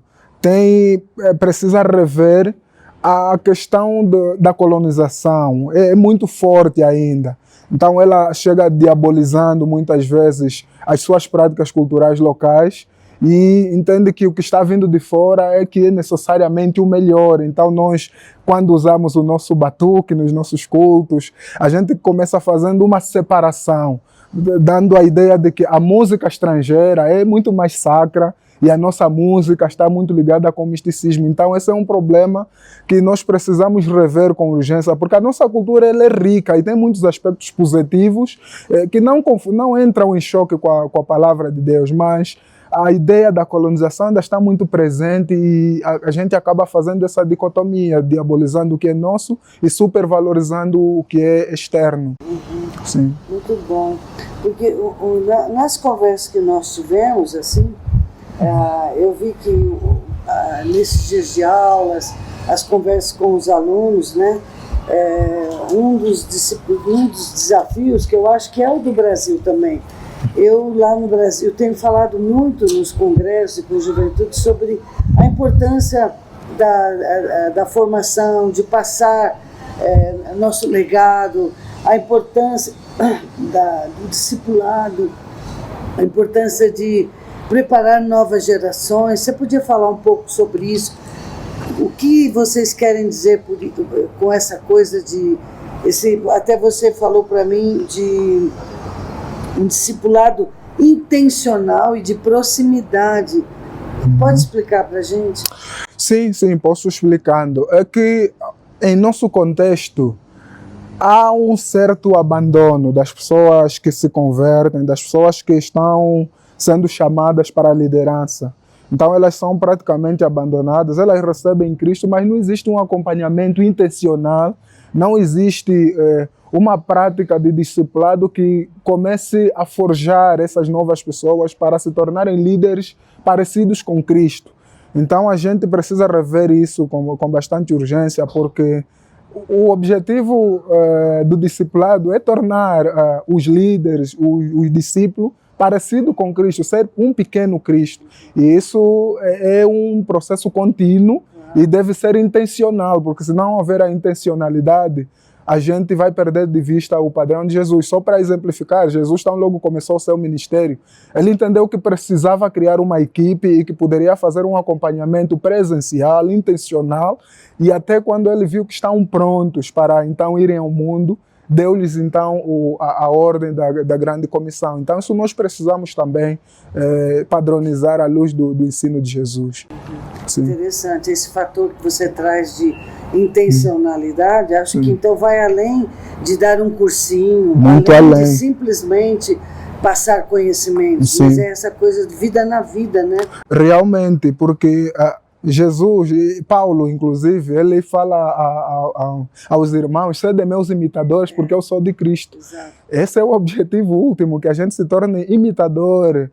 precisa rever a questão da colonização. É muito forte ainda. Então ela chega diabolizando muitas vezes as suas práticas culturais locais e entende que o que está vindo de fora é que é necessariamente o melhor. Então nós, quando usamos o nosso batuque nos nossos cultos, a gente começa fazendo uma separação, dando a ideia de que a música estrangeira é muito mais sacra e a nossa música está muito ligada com o misticismo. Então esse é um problema que nós precisamos rever com urgência, porque a nossa cultura ela é rica e tem muitos aspectos positivos que não entram em choque com a palavra de Deus, mas a ideia da colonização ainda está muito presente e a gente acaba fazendo essa dicotomia, diabolizando o que é nosso e supervalorizando o que é externo. Sim. Muito bom, porque nas conversas que nós tivemos, assim, eu vi que nesses dias de aulas, as conversas com os alunos, né, um dos desafios que eu acho que é o do Brasil também. Eu lá no Brasil tenho falado muito nos congressos e com a juventude sobre a importância da formação, de passar nosso legado, a importância do discipulado, a importância de preparar novas gerações. Você podia falar um pouco sobre isso? O que vocês querem dizer com essa coisa de... até você falou para mim de um discipulado intencional e de proximidade. Pode explicar para a gente? Sim, posso explicando. É que em nosso contexto há um certo abandono das pessoas que se convertem, das pessoas que estão sendo chamadas para a liderança. Então elas são praticamente abandonadas, elas recebem Cristo, mas não existe um acompanhamento intencional, não existe uma prática de discipulado que comece a forjar essas novas pessoas para se tornarem líderes parecidos com Cristo. Então a gente precisa rever isso com bastante urgência, porque o objetivo do discipulado é tornar os líderes, os discípulos, parecido com Cristo, ser um pequeno Cristo. E isso é um processo contínuo e deve ser intencional, porque se não houver a intencionalidade, a gente vai perder de vista o padrão de Jesus. Só para exemplificar, Jesus, tão logo começou o seu ministério, ele entendeu que precisava criar uma equipe e que poderia fazer um acompanhamento presencial, intencional, e até quando ele viu que estão prontos para então irem ao mundo, deu-lhes então a ordem da grande comissão. Então isso nós precisamos também padronizar à luz do ensino de Jesus. Sim. Interessante, esse fator que você traz de intencionalidade, acho que então vai além de dar um cursinho, muito além de simplesmente passar conhecimentos, Sim. mas é essa coisa de vida na vida, né? Realmente, porque Jesus, e Paulo inclusive, ele fala aos irmãos: sede meus imitadores, porque eu sou de Cristo. Exato. Esse é o objetivo último, que a gente se torne imitador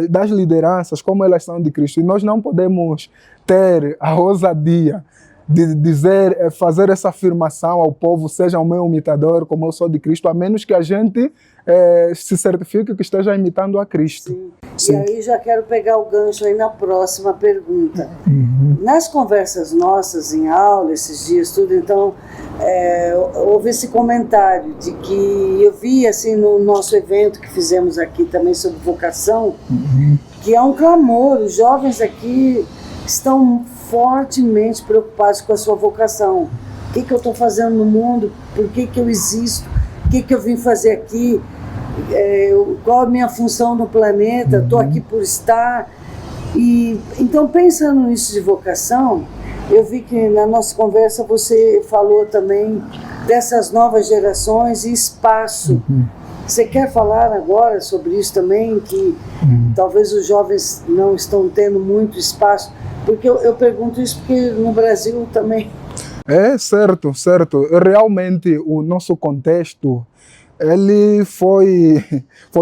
das lideranças, como elas são de Cristo. E nós não podemos ter a ousadia de dizer, fazer essa afirmação ao povo: seja o meu imitador, como eu sou de Cristo, a menos que a gente se certifique que esteja imitando a Cristo. Sim. Sim. E aí já quero pegar o gancho aí na próxima pergunta. Nas conversas nossas em aula, esses dias, tudo, então, houve esse comentário de que eu vi assim no nosso evento que fizemos aqui também sobre vocação, que é um clamor, os jovens aqui estão fortemente preocupados com a sua vocação. O que eu estou fazendo no mundo? Por que eu existo? O que eu vim fazer aqui? Qual a minha função no planeta? Estou aqui por estar. E então, pensando nisso de vocação, eu vi que na nossa conversa você falou também dessas novas gerações e espaço. Você quer falar agora sobre isso também, que talvez os jovens não estão tendo muito espaço? Porque eu pergunto isso porque no Brasil também... Certo. Realmente o nosso contexto, ele foi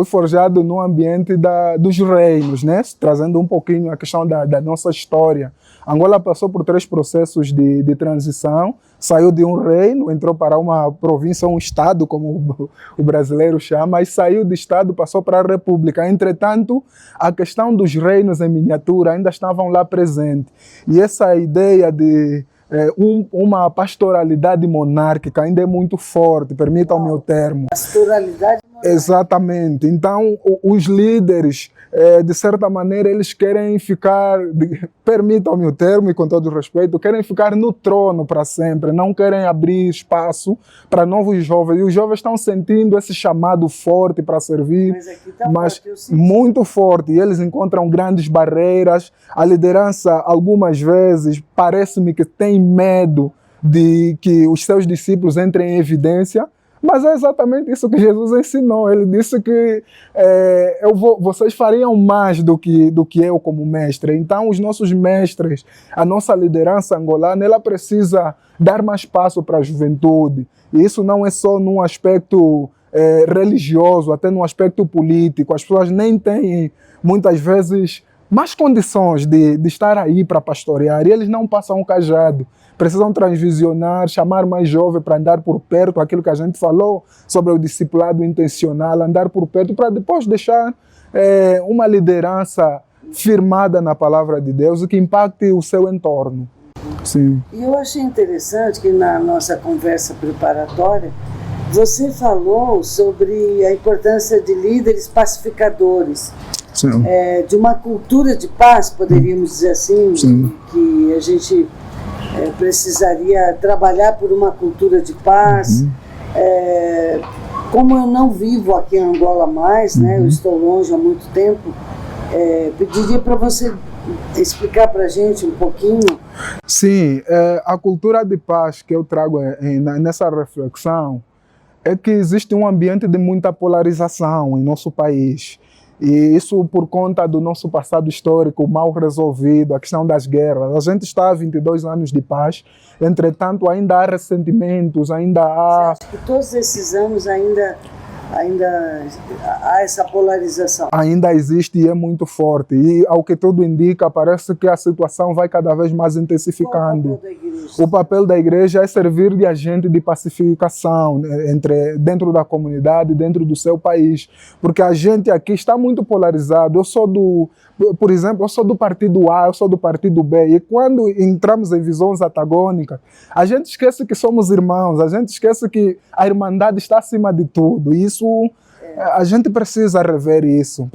forjado no ambiente dos reinos, né? Trazendo um pouquinho a questão da nossa história. Angola passou por 3 processos de transição, saiu de um reino, entrou para uma província, um estado, como o brasileiro chama, e saiu do estado, passou para a república. Entretanto, a questão dos reinos em miniatura ainda estavam lá presentes. E essa ideia de uma pastoralidade monárquica ainda é muito forte, permitam-me o termo. Pastoralidade monárquica. Exatamente. Então, os líderes, de certa maneira, eles querem ficar, permitam-me o termo e com todo respeito, querem ficar no trono para sempre, não querem abrir espaço para novos jovens. E os jovens estão sentindo esse chamado forte para servir, mas aqui tá forte, muito forte. E eles encontram grandes barreiras. A liderança, algumas vezes, parece-me que tem medo de que os seus discípulos entrem em evidência, mas é exatamente isso que Jesus ensinou. Ele disse que vocês fariam mais do que eu como mestre. Então os nossos mestres, a nossa liderança angolana, ela precisa dar mais espaço para a juventude. E isso não é só num aspecto religioso, até num aspecto político. As pessoas nem têm, muitas vezes, mais condições de estar aí para pastorear, e eles não passam o cajado. Precisam transvisionar, chamar mais jovem para andar por perto, aquilo que a gente falou sobre o discipulado intencional, andar por perto, para depois deixar uma liderança firmada na palavra de Deus e que impacte o seu entorno. Sim. E eu achei interessante que na nossa conversa preparatória, você falou sobre a importância de líderes pacificadores. De uma cultura de paz, poderíamos dizer assim, que a gente precisaria trabalhar por uma cultura de paz. como eu não vivo aqui em Angola mais, né, eu estou longe há muito tempo, pediria para você explicar para a gente um pouquinho. Sim, a cultura de paz que eu trago nessa reflexão é que existe um ambiente de muita polarização em nosso país. E isso por conta do nosso passado histórico mal resolvido, a questão das guerras. A gente está há 22 anos de paz, entretanto ainda há ressentimentos, ainda há... Você acha que todos esses anos ainda há essa polarização? Ainda existe e é muito forte. E ao que tudo indica, parece que a situação vai cada vez mais intensificando. Qual o papel da igreja? O papel da igreja é servir de agente de pacificação dentro da comunidade, dentro do seu país. Porque a gente aqui está muito polarizado. Por exemplo, eu sou do partido A, eu sou do partido B. E quando entramos em visões antagônicas, a gente esquece que somos irmãos, a gente esquece que a irmandade está acima de tudo. E isso, a gente precisa rever isso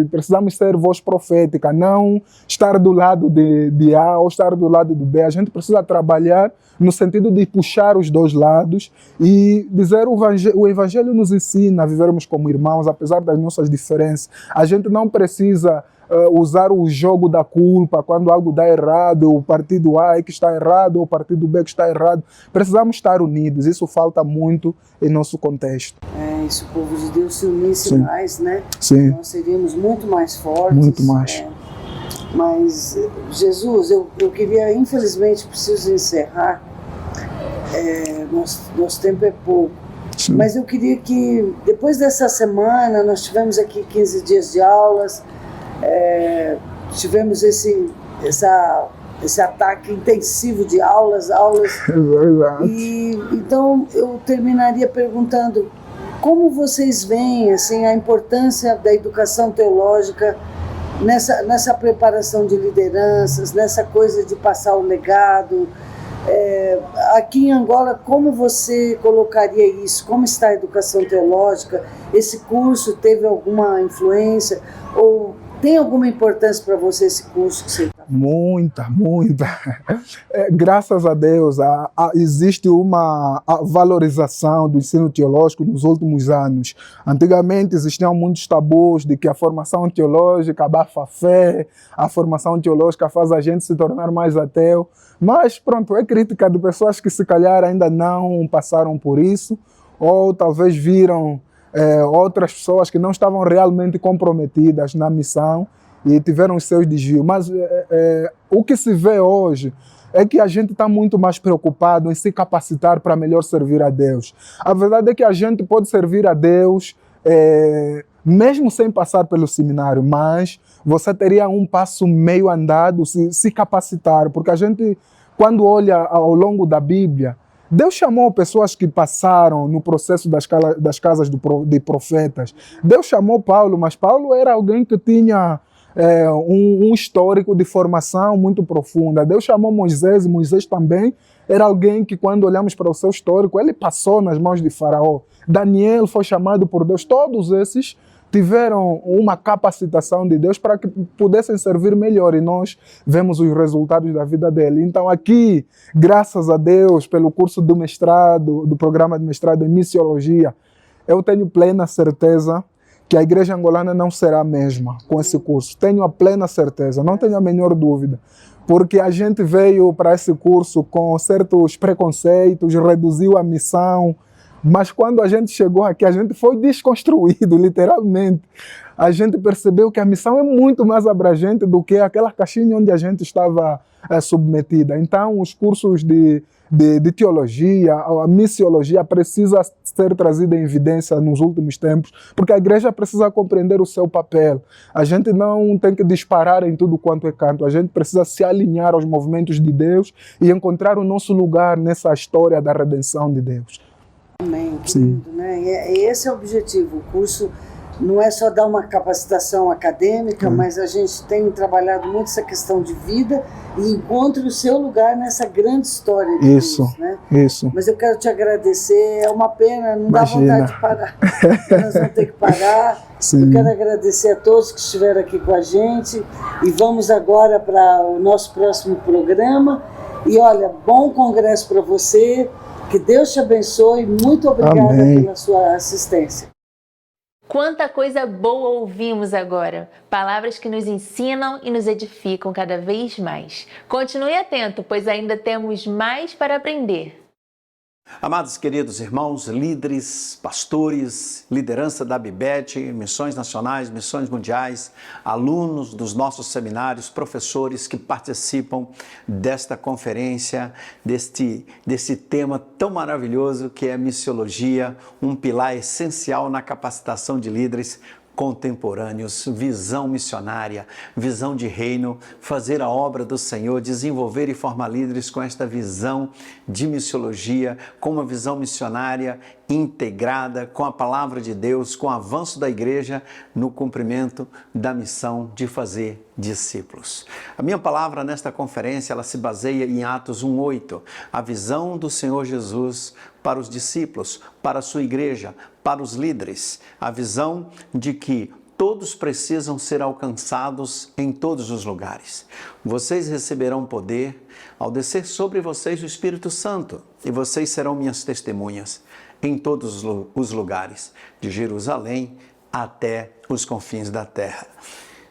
e precisamos ser voz profética, não estar do lado de A ou estar do lado do B. A gente precisa trabalhar no sentido de puxar os dois lados e dizer o Evangelho nos ensina a vivermos como irmãos, apesar das nossas diferenças. A gente não precisa usar o jogo da culpa quando algo dá errado, o partido A é que está errado, ou o partido B que está errado. Precisamos estar unidos, isso falta muito em nosso contexto. Se o povo de Deus se unisse mais, né? Sim. Nós seríamos muito mais fortes. Muito mais. Mas, Jesus, eu queria, infelizmente, preciso encerrar. Nosso tempo é pouco. Sim. Mas eu queria que, depois dessa semana, nós tivemos aqui 15 dias de aulas, tivemos esse ataque intensivo de aulas. É verdade. E então eu terminaria perguntando como vocês veem assim, a importância da educação teológica nessa preparação de lideranças, nessa coisa de passar o legado. Aqui em Angola, como você colocaria isso? Como está a educação teológica? Esse curso teve alguma influência? Ou tem alguma importância para você esse curso que você está fazendo? Muita. Graças a Deus, existe uma valorização do ensino teológico nos últimos anos. Antigamente existiam muitos tabus de que a formação teológica abafa a fé, a formação teológica faz a gente se tornar mais ateu. Mas pronto, é crítica de pessoas que se calhar ainda não passaram por isso, ou talvez viram outras pessoas que não estavam realmente comprometidas na missão e tiveram os seus desvios. Mas o que se vê hoje é que a gente está muito mais preocupado em se capacitar para melhor servir a Deus. A verdade é que a gente pode servir a Deus mesmo sem passar pelo seminário, mas você teria um passo meio andado se capacitar, porque a gente, quando olha ao longo da Bíblia, Deus chamou pessoas que passaram no processo das casas de profetas. Deus chamou Paulo, mas Paulo era alguém que tinha um histórico de formação muito profunda. Deus chamou Moisés, e Moisés também era alguém que, quando olhamos para o seu histórico, ele passou nas mãos de Faraó. Daniel foi chamado por Deus. Todos esses tiveram uma capacitação de Deus para que pudessem servir melhor, e nós vemos os resultados da vida dele. Então aqui, graças a Deus, pelo curso do mestrado, do programa de mestrado em missiologia, eu tenho plena certeza que a igreja angolana não será a mesma com esse curso. Tenho a plena certeza, não tenho a menor dúvida, porque a gente veio para esse curso com certos preconceitos, reduziu a missão, mas quando a gente chegou aqui, a gente foi desconstruído, literalmente. A gente percebeu que a missão é muito mais abrangente do que aquela caixinha onde a gente estava submetida. Então, os cursos de teologia, a missiologia precisa ser trazida em evidência nos últimos tempos, porque a igreja precisa compreender o seu papel. A gente não tem que disparar em tudo quanto é canto, a gente precisa se alinhar aos movimentos de Deus e encontrar o nosso lugar nessa história da redenção de Deus. Amém, que lindo, né? E esse é o objetivo. O curso não é só dar uma capacitação acadêmica, mas a gente tem trabalhado muito essa questão de vida e encontre o seu lugar nessa grande história de Deus, né? Isso. Mas eu quero te agradecer, é uma pena, não dá vontade de parar. Nós vamos ter que parar. Sim. Eu quero agradecer a todos que estiveram aqui com a gente e vamos agora para o nosso próximo programa. E olha, bom congresso para você. Que Deus te abençoe. Muito obrigada Amém. pela sua assistência. Quanta coisa boa ouvimos agora! Palavras que nos ensinam e nos edificam cada vez mais. Continue atento, pois ainda temos mais para aprender. Amados queridos irmãos, líderes, pastores, liderança da ABBET, missões nacionais, missões mundiais, alunos dos nossos seminários, professores que participam desta conferência, desse tema tão maravilhoso que é missiologia, um pilar essencial na capacitação de líderes contemporâneos, visão missionária, visão de reino, fazer a obra do Senhor, desenvolver e formar líderes com esta visão de missiologia, com uma visão missionária integrada com a palavra de Deus, com o avanço da igreja no cumprimento da missão de fazer discípulos. A minha palavra nesta conferência, ela se baseia em Atos 1:8, a visão do Senhor Jesus para os discípulos, para a sua igreja, para os líderes, a visão de que todos precisam ser alcançados em todos os lugares. Vocês receberão poder ao descer sobre vocês o Espírito Santo, e vocês serão minhas testemunhas em todos os lugares, de Jerusalém até os confins da terra.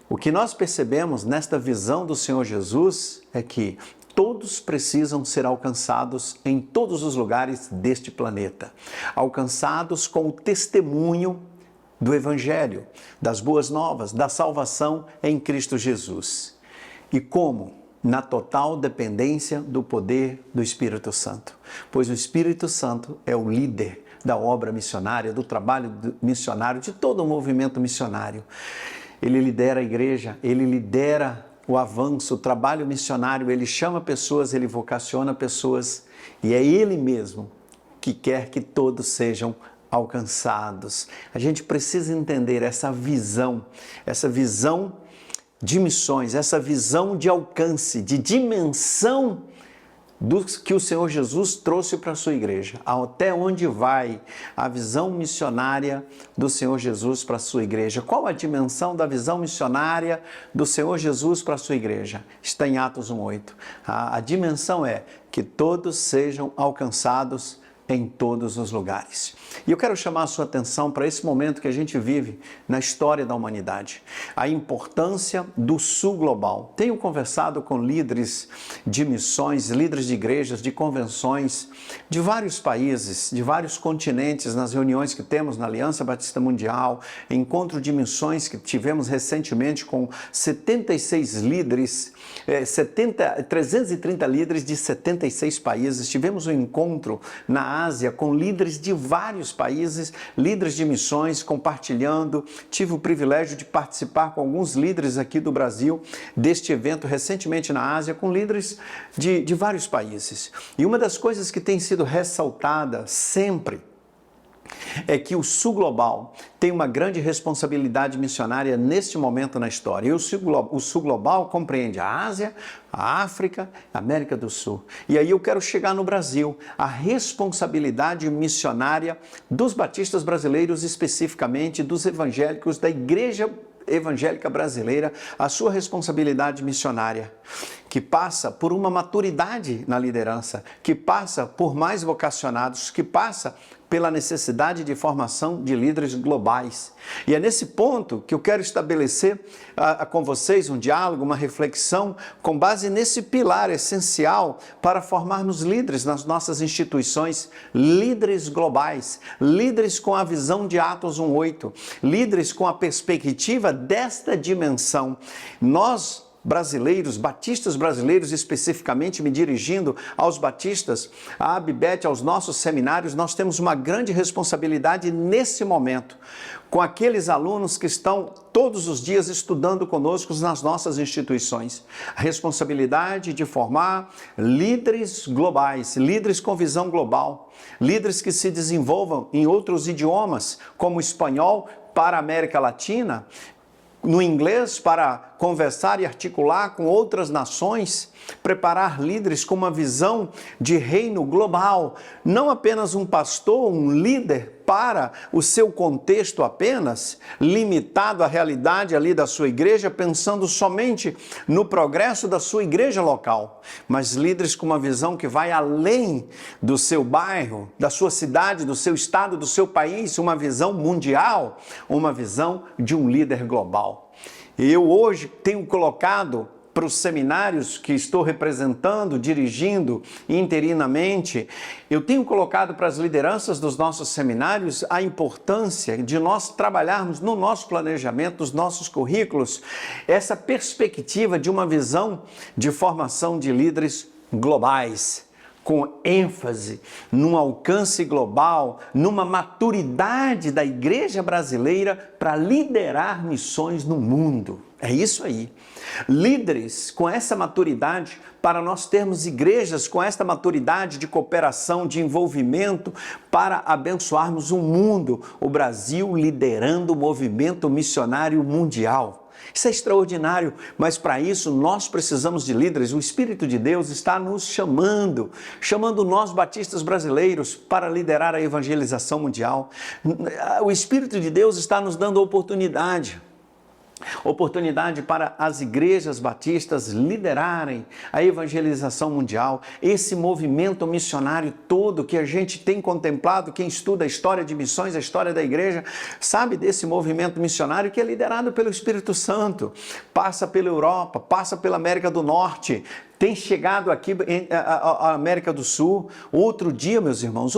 O que nós percebemos nesta visão do Senhor Jesus é que todos precisam ser alcançados em todos os lugares deste planeta, alcançados com o testemunho do Evangelho, das boas novas, da salvação em Cristo Jesus. E como? Na total dependência do poder do Espírito Santo, pois o Espírito Santo é o líder da obra missionária, do trabalho missionário, de todo o movimento missionário. Ele lidera a igreja, ele lidera o avanço, o trabalho missionário, ele chama pessoas, ele vocaciona pessoas, e é ele mesmo que quer que todos sejam alcançados. A gente precisa entender essa visão de missões, essa visão de alcance, de dimensão que o Senhor Jesus trouxe para a sua igreja. Até onde vai a visão missionária do Senhor Jesus para a sua igreja? Qual a dimensão da visão missionária do Senhor Jesus para a sua igreja? Está em Atos 1:8. A dimensão é que todos sejam alcançados em todos os lugares. E eu quero chamar a sua atenção para esse momento que a gente vive na história da humanidade. A importância do Sul Global. Tenho conversado com líderes de missões, líderes de igrejas, de convenções, de vários países, de vários continentes, nas reuniões que temos na Aliança Batista Mundial, encontro de missões que tivemos recentemente com 76 líderes, 330 líderes de 76 países. Tivemos um encontro na Ásia com líderes de vários países, líderes de missões, compartilhando. Tive o privilégio de participar com alguns líderes aqui do Brasil deste evento recentemente na Ásia, com líderes de vários países. E uma das coisas que tem sido ressaltada sempre é que o Sul Global tem uma grande responsabilidade missionária neste momento na história. E o Sul Global compreende a Ásia, a África, a América do Sul. E aí eu quero chegar no Brasil, a responsabilidade missionária dos batistas brasileiros, especificamente dos evangélicos, da Igreja Evangélica Brasileira, a sua responsabilidade missionária, que passa por uma maturidade na liderança, que passa por mais vocacionados, que passa pela necessidade de formação de líderes globais. E é nesse ponto que eu quero estabelecer com vocês um diálogo, uma reflexão com base nesse pilar essencial para formarmos líderes nas nossas instituições, líderes globais, líderes com a visão de Atos 1:8, líderes com a perspectiva desta dimensão. Nós, brasileiros, batistas brasileiros especificamente, me dirigindo aos batistas, à ABBET, aos nossos seminários, nós temos uma grande responsabilidade nesse momento, com aqueles alunos que estão todos os dias estudando conosco nas nossas instituições. A responsabilidade de formar líderes globais, líderes com visão global, líderes que se desenvolvam em outros idiomas, como o espanhol para a América Latina, no inglês para conversar e articular com outras nações, preparar líderes com uma visão de reino global, não apenas um pastor, um líder para o seu contexto apenas, limitado à realidade ali da sua igreja, pensando somente no progresso da sua igreja local, mas líderes com uma visão que vai além do seu bairro, da sua cidade, do seu estado, do seu país, uma visão mundial, uma visão de um líder global. Eu hoje tenho colocado para os seminários que estou representando, dirigindo interinamente, eu tenho colocado para as lideranças dos nossos seminários a importância de nós trabalharmos no nosso planejamento, nos nossos currículos, essa perspectiva de uma visão de formação de líderes globais, com ênfase num alcance global, numa maturidade da igreja brasileira para liderar missões no mundo. É isso aí. Líderes com essa maturidade, para nós termos igrejas com esta maturidade de cooperação, de envolvimento, para abençoarmos o mundo, o Brasil liderando o movimento missionário mundial. Isso é extraordinário, mas para isso nós precisamos de líderes. O Espírito de Deus está nos chamando nós batistas brasileiros para liderar a evangelização mundial. O Espírito de Deus está nos dando oportunidade para as igrejas batistas liderarem a evangelização mundial, esse movimento missionário todo que a gente tem contemplado. Quem estuda a história de missões, a história da igreja, sabe desse movimento missionário que é liderado pelo Espírito Santo, passa pela Europa, passa pela América do Norte, tem chegado aqui à América do Sul. Outro dia, meus irmãos,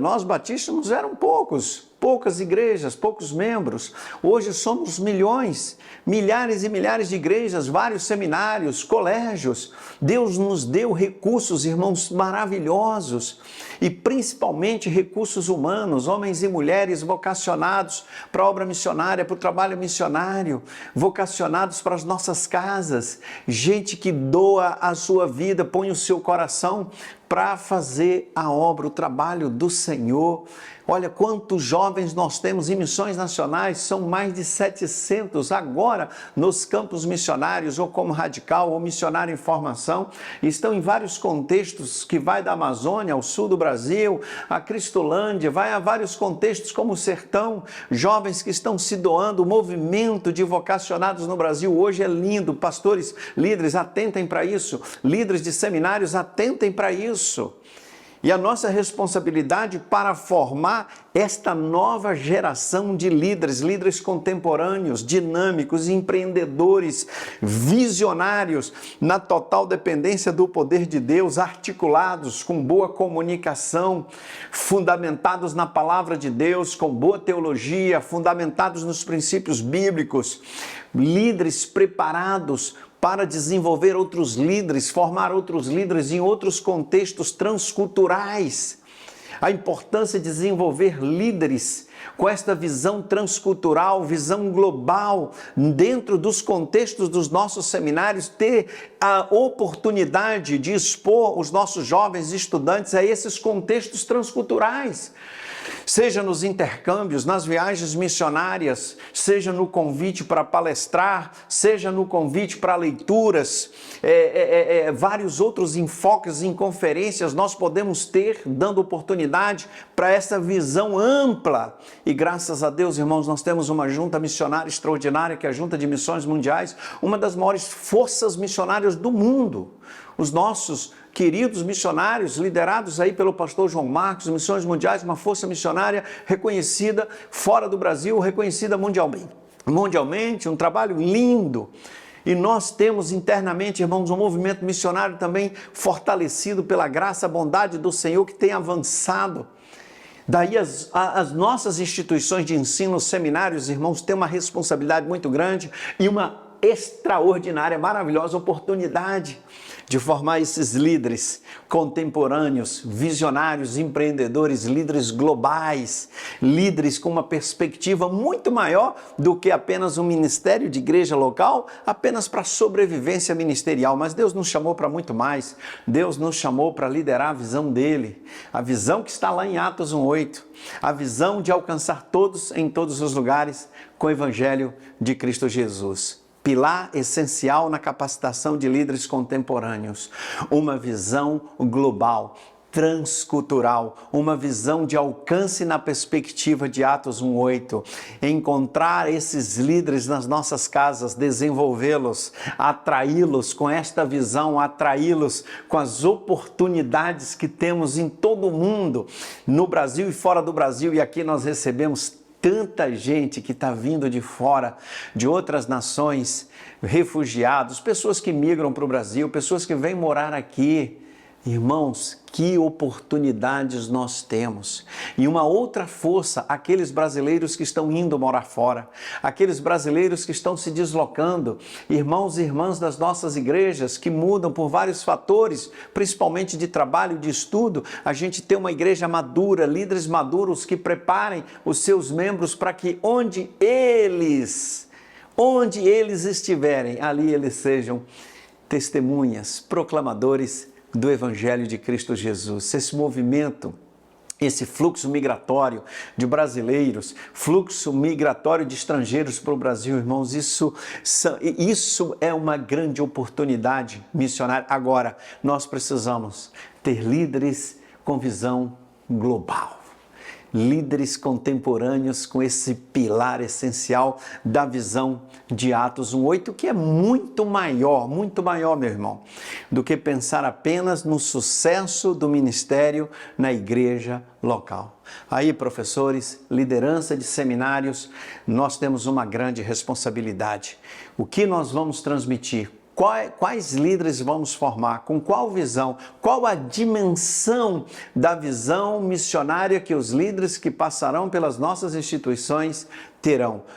nós batistas eram poucas igrejas, poucos membros. Hoje somos milhões, milhares e milhares de igrejas, vários seminários, colégios. Deus nos deu recursos, irmãos, maravilhosos, e principalmente recursos humanos, homens e mulheres vocacionados para a obra missionária, para o trabalho missionário, vocacionados para as nossas casas, gente que doa a sua vida, põe o seu coração para fazer a obra, o trabalho do Senhor. Olha quantos jovens nós temos em missões nacionais, são mais de 700 agora nos campos missionários, ou como radical, ou missionário em formação, estão em vários contextos, que vai da Amazônia ao sul do Brasil, a Cristolândia, vai a vários contextos como o Sertão, jovens que estão se doando. O movimento de vocacionados no Brasil hoje é lindo. Pastores, líderes, atentem para isso, líderes de seminários, atentem para isso. E a nossa responsabilidade para formar esta nova geração de líderes contemporâneos, dinâmicos, empreendedores, visionários, na total dependência do poder de Deus, articulados, com boa comunicação, fundamentados na palavra de Deus, com boa teologia, fundamentados nos princípios bíblicos, líderes preparados para desenvolver outros líderes, formar outros líderes em outros contextos transculturais. A importância de desenvolver líderes com esta visão transcultural, visão global, dentro dos contextos dos nossos seminários, ter a oportunidade de expor os nossos jovens estudantes a esses contextos transculturais. Seja nos intercâmbios, nas viagens missionárias, seja no convite para palestrar, seja no convite para leituras, vários outros enfoques em conferências nós podemos ter, dando oportunidade para essa visão ampla. E graças a Deus, irmãos, nós temos uma junta missionária extraordinária, que é a Junta de Missões Mundiais, uma das maiores forças missionárias do mundo. Os nossos queridos missionários, liderados aí pelo pastor João Marcos, Missões Mundiais, uma força missionária reconhecida fora do Brasil, reconhecida mundialmente, um trabalho lindo. E nós temos internamente, irmãos, um movimento missionário também fortalecido pela graça, bondade do Senhor, que tem avançado. Daí as nossas instituições de ensino, seminários, irmãos, têm uma responsabilidade muito grande e uma extraordinária, maravilhosa oportunidade de formar esses líderes contemporâneos, visionários, empreendedores, líderes globais, líderes com uma perspectiva muito maior do que apenas um ministério de igreja local, apenas para sobrevivência ministerial. Mas Deus nos chamou para muito mais. Deus nos chamou para liderar a visão dele, a visão que está lá em Atos 1:8, a visão de alcançar todos em todos os lugares com o evangelho de Cristo Jesus. Pilar essencial na capacitação de líderes contemporâneos, uma visão global. transcultural, uma visão de alcance na perspectiva de Atos 1:8, encontrar esses líderes nas nossas casas, desenvolvê-los, atraí-los com esta visão, atraí-los com as oportunidades que temos em todo o mundo, no Brasil e fora do Brasil, e aqui nós recebemos tanta gente que está vindo de fora, de outras nações, refugiados, pessoas que migram para o Brasil, pessoas que vêm morar aqui. Irmãos, que oportunidades nós temos. E uma outra força, aqueles brasileiros que estão indo morar fora, aqueles brasileiros que estão se deslocando, irmãos e irmãs das nossas igrejas que mudam por vários fatores, principalmente de trabalho, de estudo. A gente tem uma igreja madura, líderes maduros que preparem os seus membros para que onde eles estiverem, ali eles sejam testemunhas, proclamadores do Evangelho de Cristo Jesus. Esse movimento, esse fluxo migratório de brasileiros, fluxo migratório de estrangeiros para o Brasil, irmãos, isso é uma grande oportunidade missionária. Agora, nós precisamos ter líderes com visão global. Líderes contemporâneos com esse pilar essencial da visão de Atos 1:8, que é muito maior, meu irmão, do que pensar apenas no sucesso do ministério na igreja local. Aí, professores, liderança de seminários, nós temos uma grande responsabilidade. O que nós vamos transmitir? Quais líderes vamos formar? Com qual visão? Qual a dimensão da visão missionária que os líderes que passarão pelas nossas instituições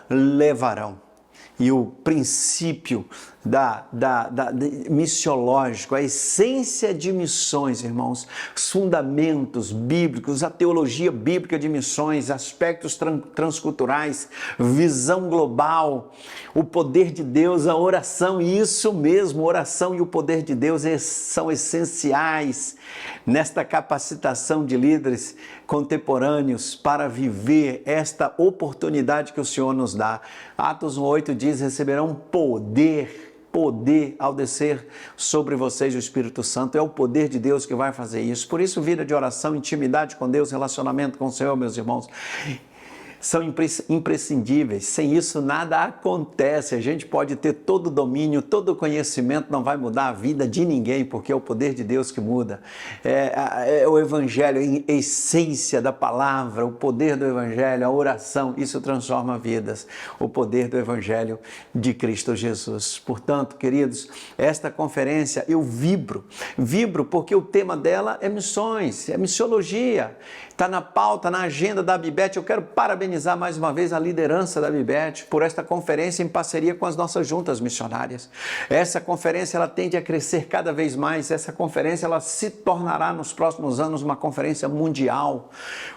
levarão? E o princípio missiológico, a essência de missões, irmãos, os fundamentos bíblicos, a teologia bíblica de missões, aspectos transculturais, visão global, o poder de Deus, a oração, isso mesmo, oração e o poder de Deus são essenciais nesta capacitação de líderes contemporâneos para viver esta oportunidade que o Senhor nos dá. Atos 1:8 diz: receberão poder ao descer sobre vocês o Espírito Santo. É o poder de Deus que vai fazer isso. Por isso, vida de oração, intimidade com Deus, relacionamento com o Senhor, meus irmãos, são imprescindíveis. Sem isso nada acontece. A gente pode ter todo o domínio, todo o conhecimento, não vai mudar a vida de ninguém, porque é o poder de Deus que muda. É o Evangelho, a essência da palavra, o poder do Evangelho, a oração, isso transforma vidas. O poder do Evangelho de Cristo Jesus. Portanto, queridos, esta conferência eu vibro porque o tema dela é missões, é missiologia. Está na pauta, na agenda da ABIBET. Eu quero parabenizar mais uma vez a liderança da ABIBET por esta conferência em parceria com as nossas juntas missionárias. Essa conferência ela tende a crescer cada vez mais. Essa conferência ela se tornará nos próximos anos uma conferência mundial,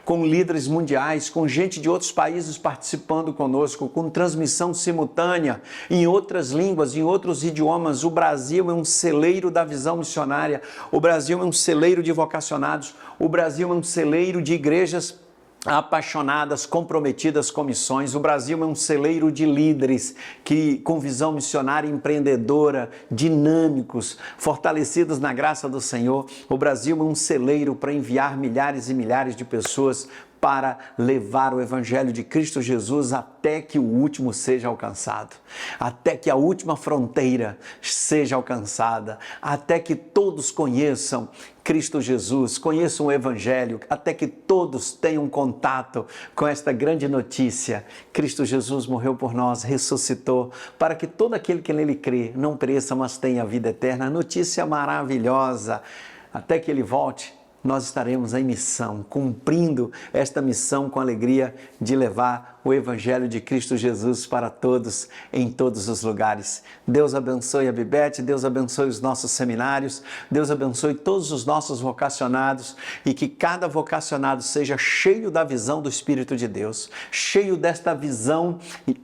com líderes mundiais, com gente de outros países participando conosco, com transmissão simultânea em outras línguas, em outros idiomas. O Brasil é um celeiro da visão missionária. O Brasil é um celeiro de vocacionados. O Brasil é um celeiro de igrejas apaixonadas, comprometidas com missões. O Brasil é um celeiro de líderes com visão missionária empreendedora, dinâmicos, fortalecidos na graça do Senhor. O Brasil é um celeiro para enviar milhares e milhares de pessoas para levar o Evangelho de Cristo Jesus até que o último seja alcançado, até que a última fronteira seja alcançada, até que todos conheçam Cristo Jesus, conheçam o Evangelho, até que todos tenham contato com esta grande notícia. Cristo Jesus morreu por nós, ressuscitou, para que todo aquele que nele crê não pereça, mas tenha vida eterna. Notícia maravilhosa. Até que ele volte, nós estaremos em missão, cumprindo esta missão com alegria de levar o Evangelho de Cristo Jesus para todos, em todos os lugares. Deus abençoe a ABIBET, Deus abençoe os nossos seminários, Deus abençoe todos os nossos vocacionados e que cada vocacionado seja cheio da visão do Espírito de Deus, cheio desta visão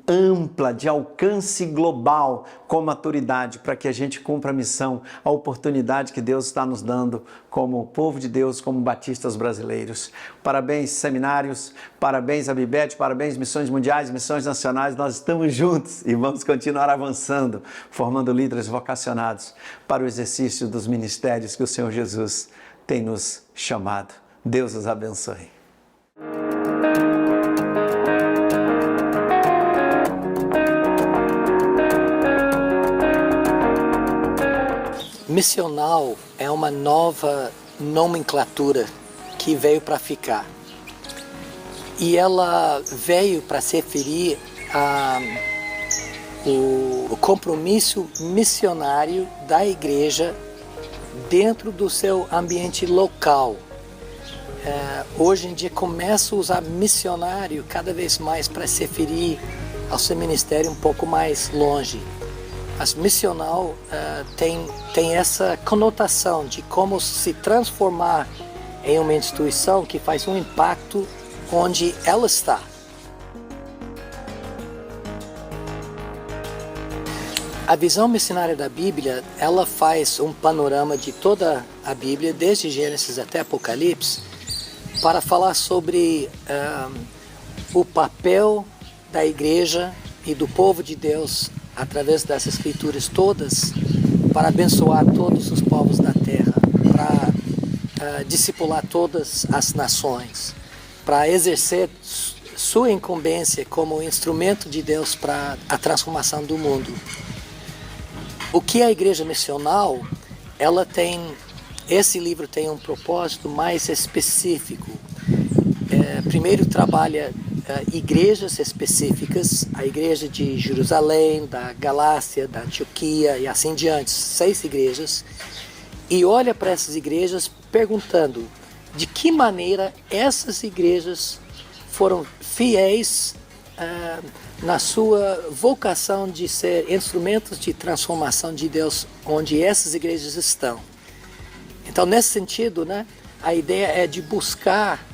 ampla, de alcance global, com maturidade, para que a gente cumpra a missão, a oportunidade que Deus está nos dando como povo de Deus, como batistas brasileiros. Parabéns, seminários, parabéns, ABIBET, parabéns, Missões Mundiais, Missões Nacionais. Nós estamos juntos e vamos continuar avançando, formando líderes vocacionados para o exercício dos ministérios que o Senhor Jesus tem nos chamado. Deus os abençoe. Missional é uma nova nomenclatura que veio para ficar. E ela veio para se referir ao compromisso missionário da igreja dentro do seu ambiente local. Hoje em dia começa a usar missionário cada vez mais para se referir ao seu ministério um pouco mais longe. Mas missional tem essa conotação de como se transformar em uma instituição que faz um impacto onde ela está. A visão missionária da Bíblia, ela faz um panorama de toda a Bíblia, desde Gênesis até Apocalipse, para falar sobre o papel da igreja e do povo de Deus através dessas escrituras todas, para abençoar todos os povos da terra, para discipular todas as nações, para exercer sua incumbência como instrumento de Deus para a transformação do mundo. O que é a igreja missional? Esse livro tem um propósito mais específico. Primeiro trabalha igrejas específicas, a igreja de Jerusalém, da Galácia, da Antioquia e assim diante, 6 igrejas, e olha para essas igrejas perguntando de que maneira essas igrejas foram fiéis na sua vocação de ser instrumentos de transformação de Deus onde essas igrejas estão. Então, nesse sentido, né, a ideia é de buscar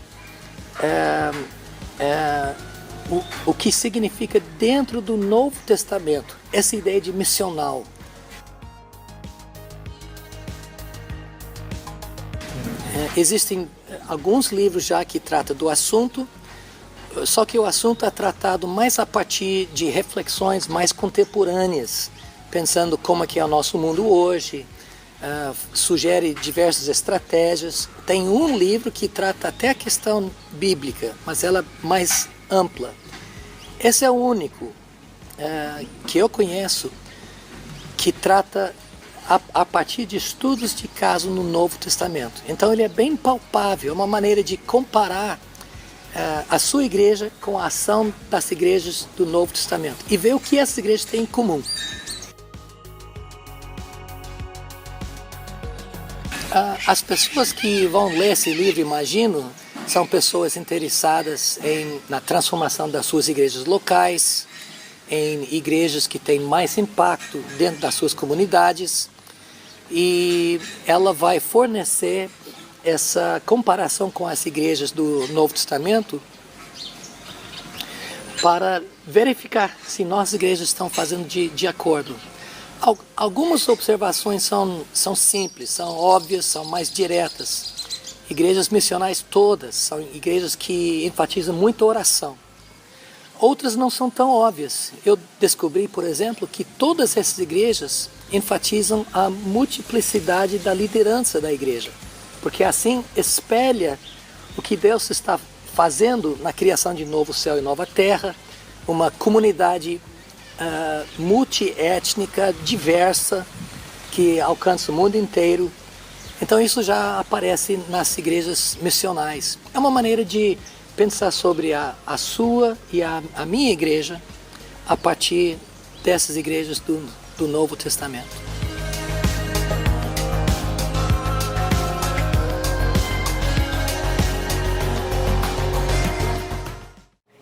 o que significa dentro do Novo Testamento, essa ideia de missional. Existem alguns livros já que tratam do assunto, só que o assunto é tratado mais a partir de reflexões mais contemporâneas, pensando como é que é o nosso mundo hoje, sugere diversas estratégias. Tem um livro que trata até a questão bíblica, mas ela é mais ampla. Esse é o único que eu conheço que trata a partir de estudos de caso no Novo Testamento. Então ele é bem palpável, é uma maneira de comparar a sua igreja com a ação das igrejas do Novo Testamento e ver o que essas igrejas têm em comum. As pessoas que vão ler esse livro, imagino, são pessoas interessadas na transformação das suas igrejas locais, em igrejas que têm mais impacto dentro das suas comunidades, e ela vai fornecer essa comparação com as igrejas do Novo Testamento para verificar se nossas igrejas estão fazendo de acordo. Algumas observações são simples, são óbvias, são mais diretas. Igrejas missionais todas são igrejas que enfatizam muito a oração. Outras não são tão óbvias. Eu descobri, por exemplo, que todas essas igrejas enfatizam a multiplicidade da liderança da igreja, porque assim espelha o que Deus está fazendo na criação de novo céu e nova terra, uma comunidade multiétnica, diversa, que alcança o mundo inteiro. Então isso já aparece nas igrejas missionais. É uma maneira de pensar sobre a sua e a minha igreja a partir dessas igrejas do Novo Testamento.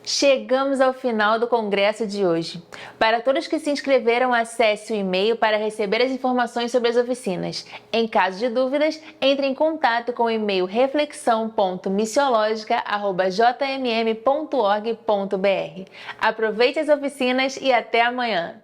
Chegamos ao final do congresso de hoje. Para todos que se inscreveram, acesse o e-mail para receber as informações sobre as oficinas. Em caso de dúvidas, entre em contato com o e-mail reflexão.missiologica@jmm.org.br. Aproveite as oficinas e até amanhã!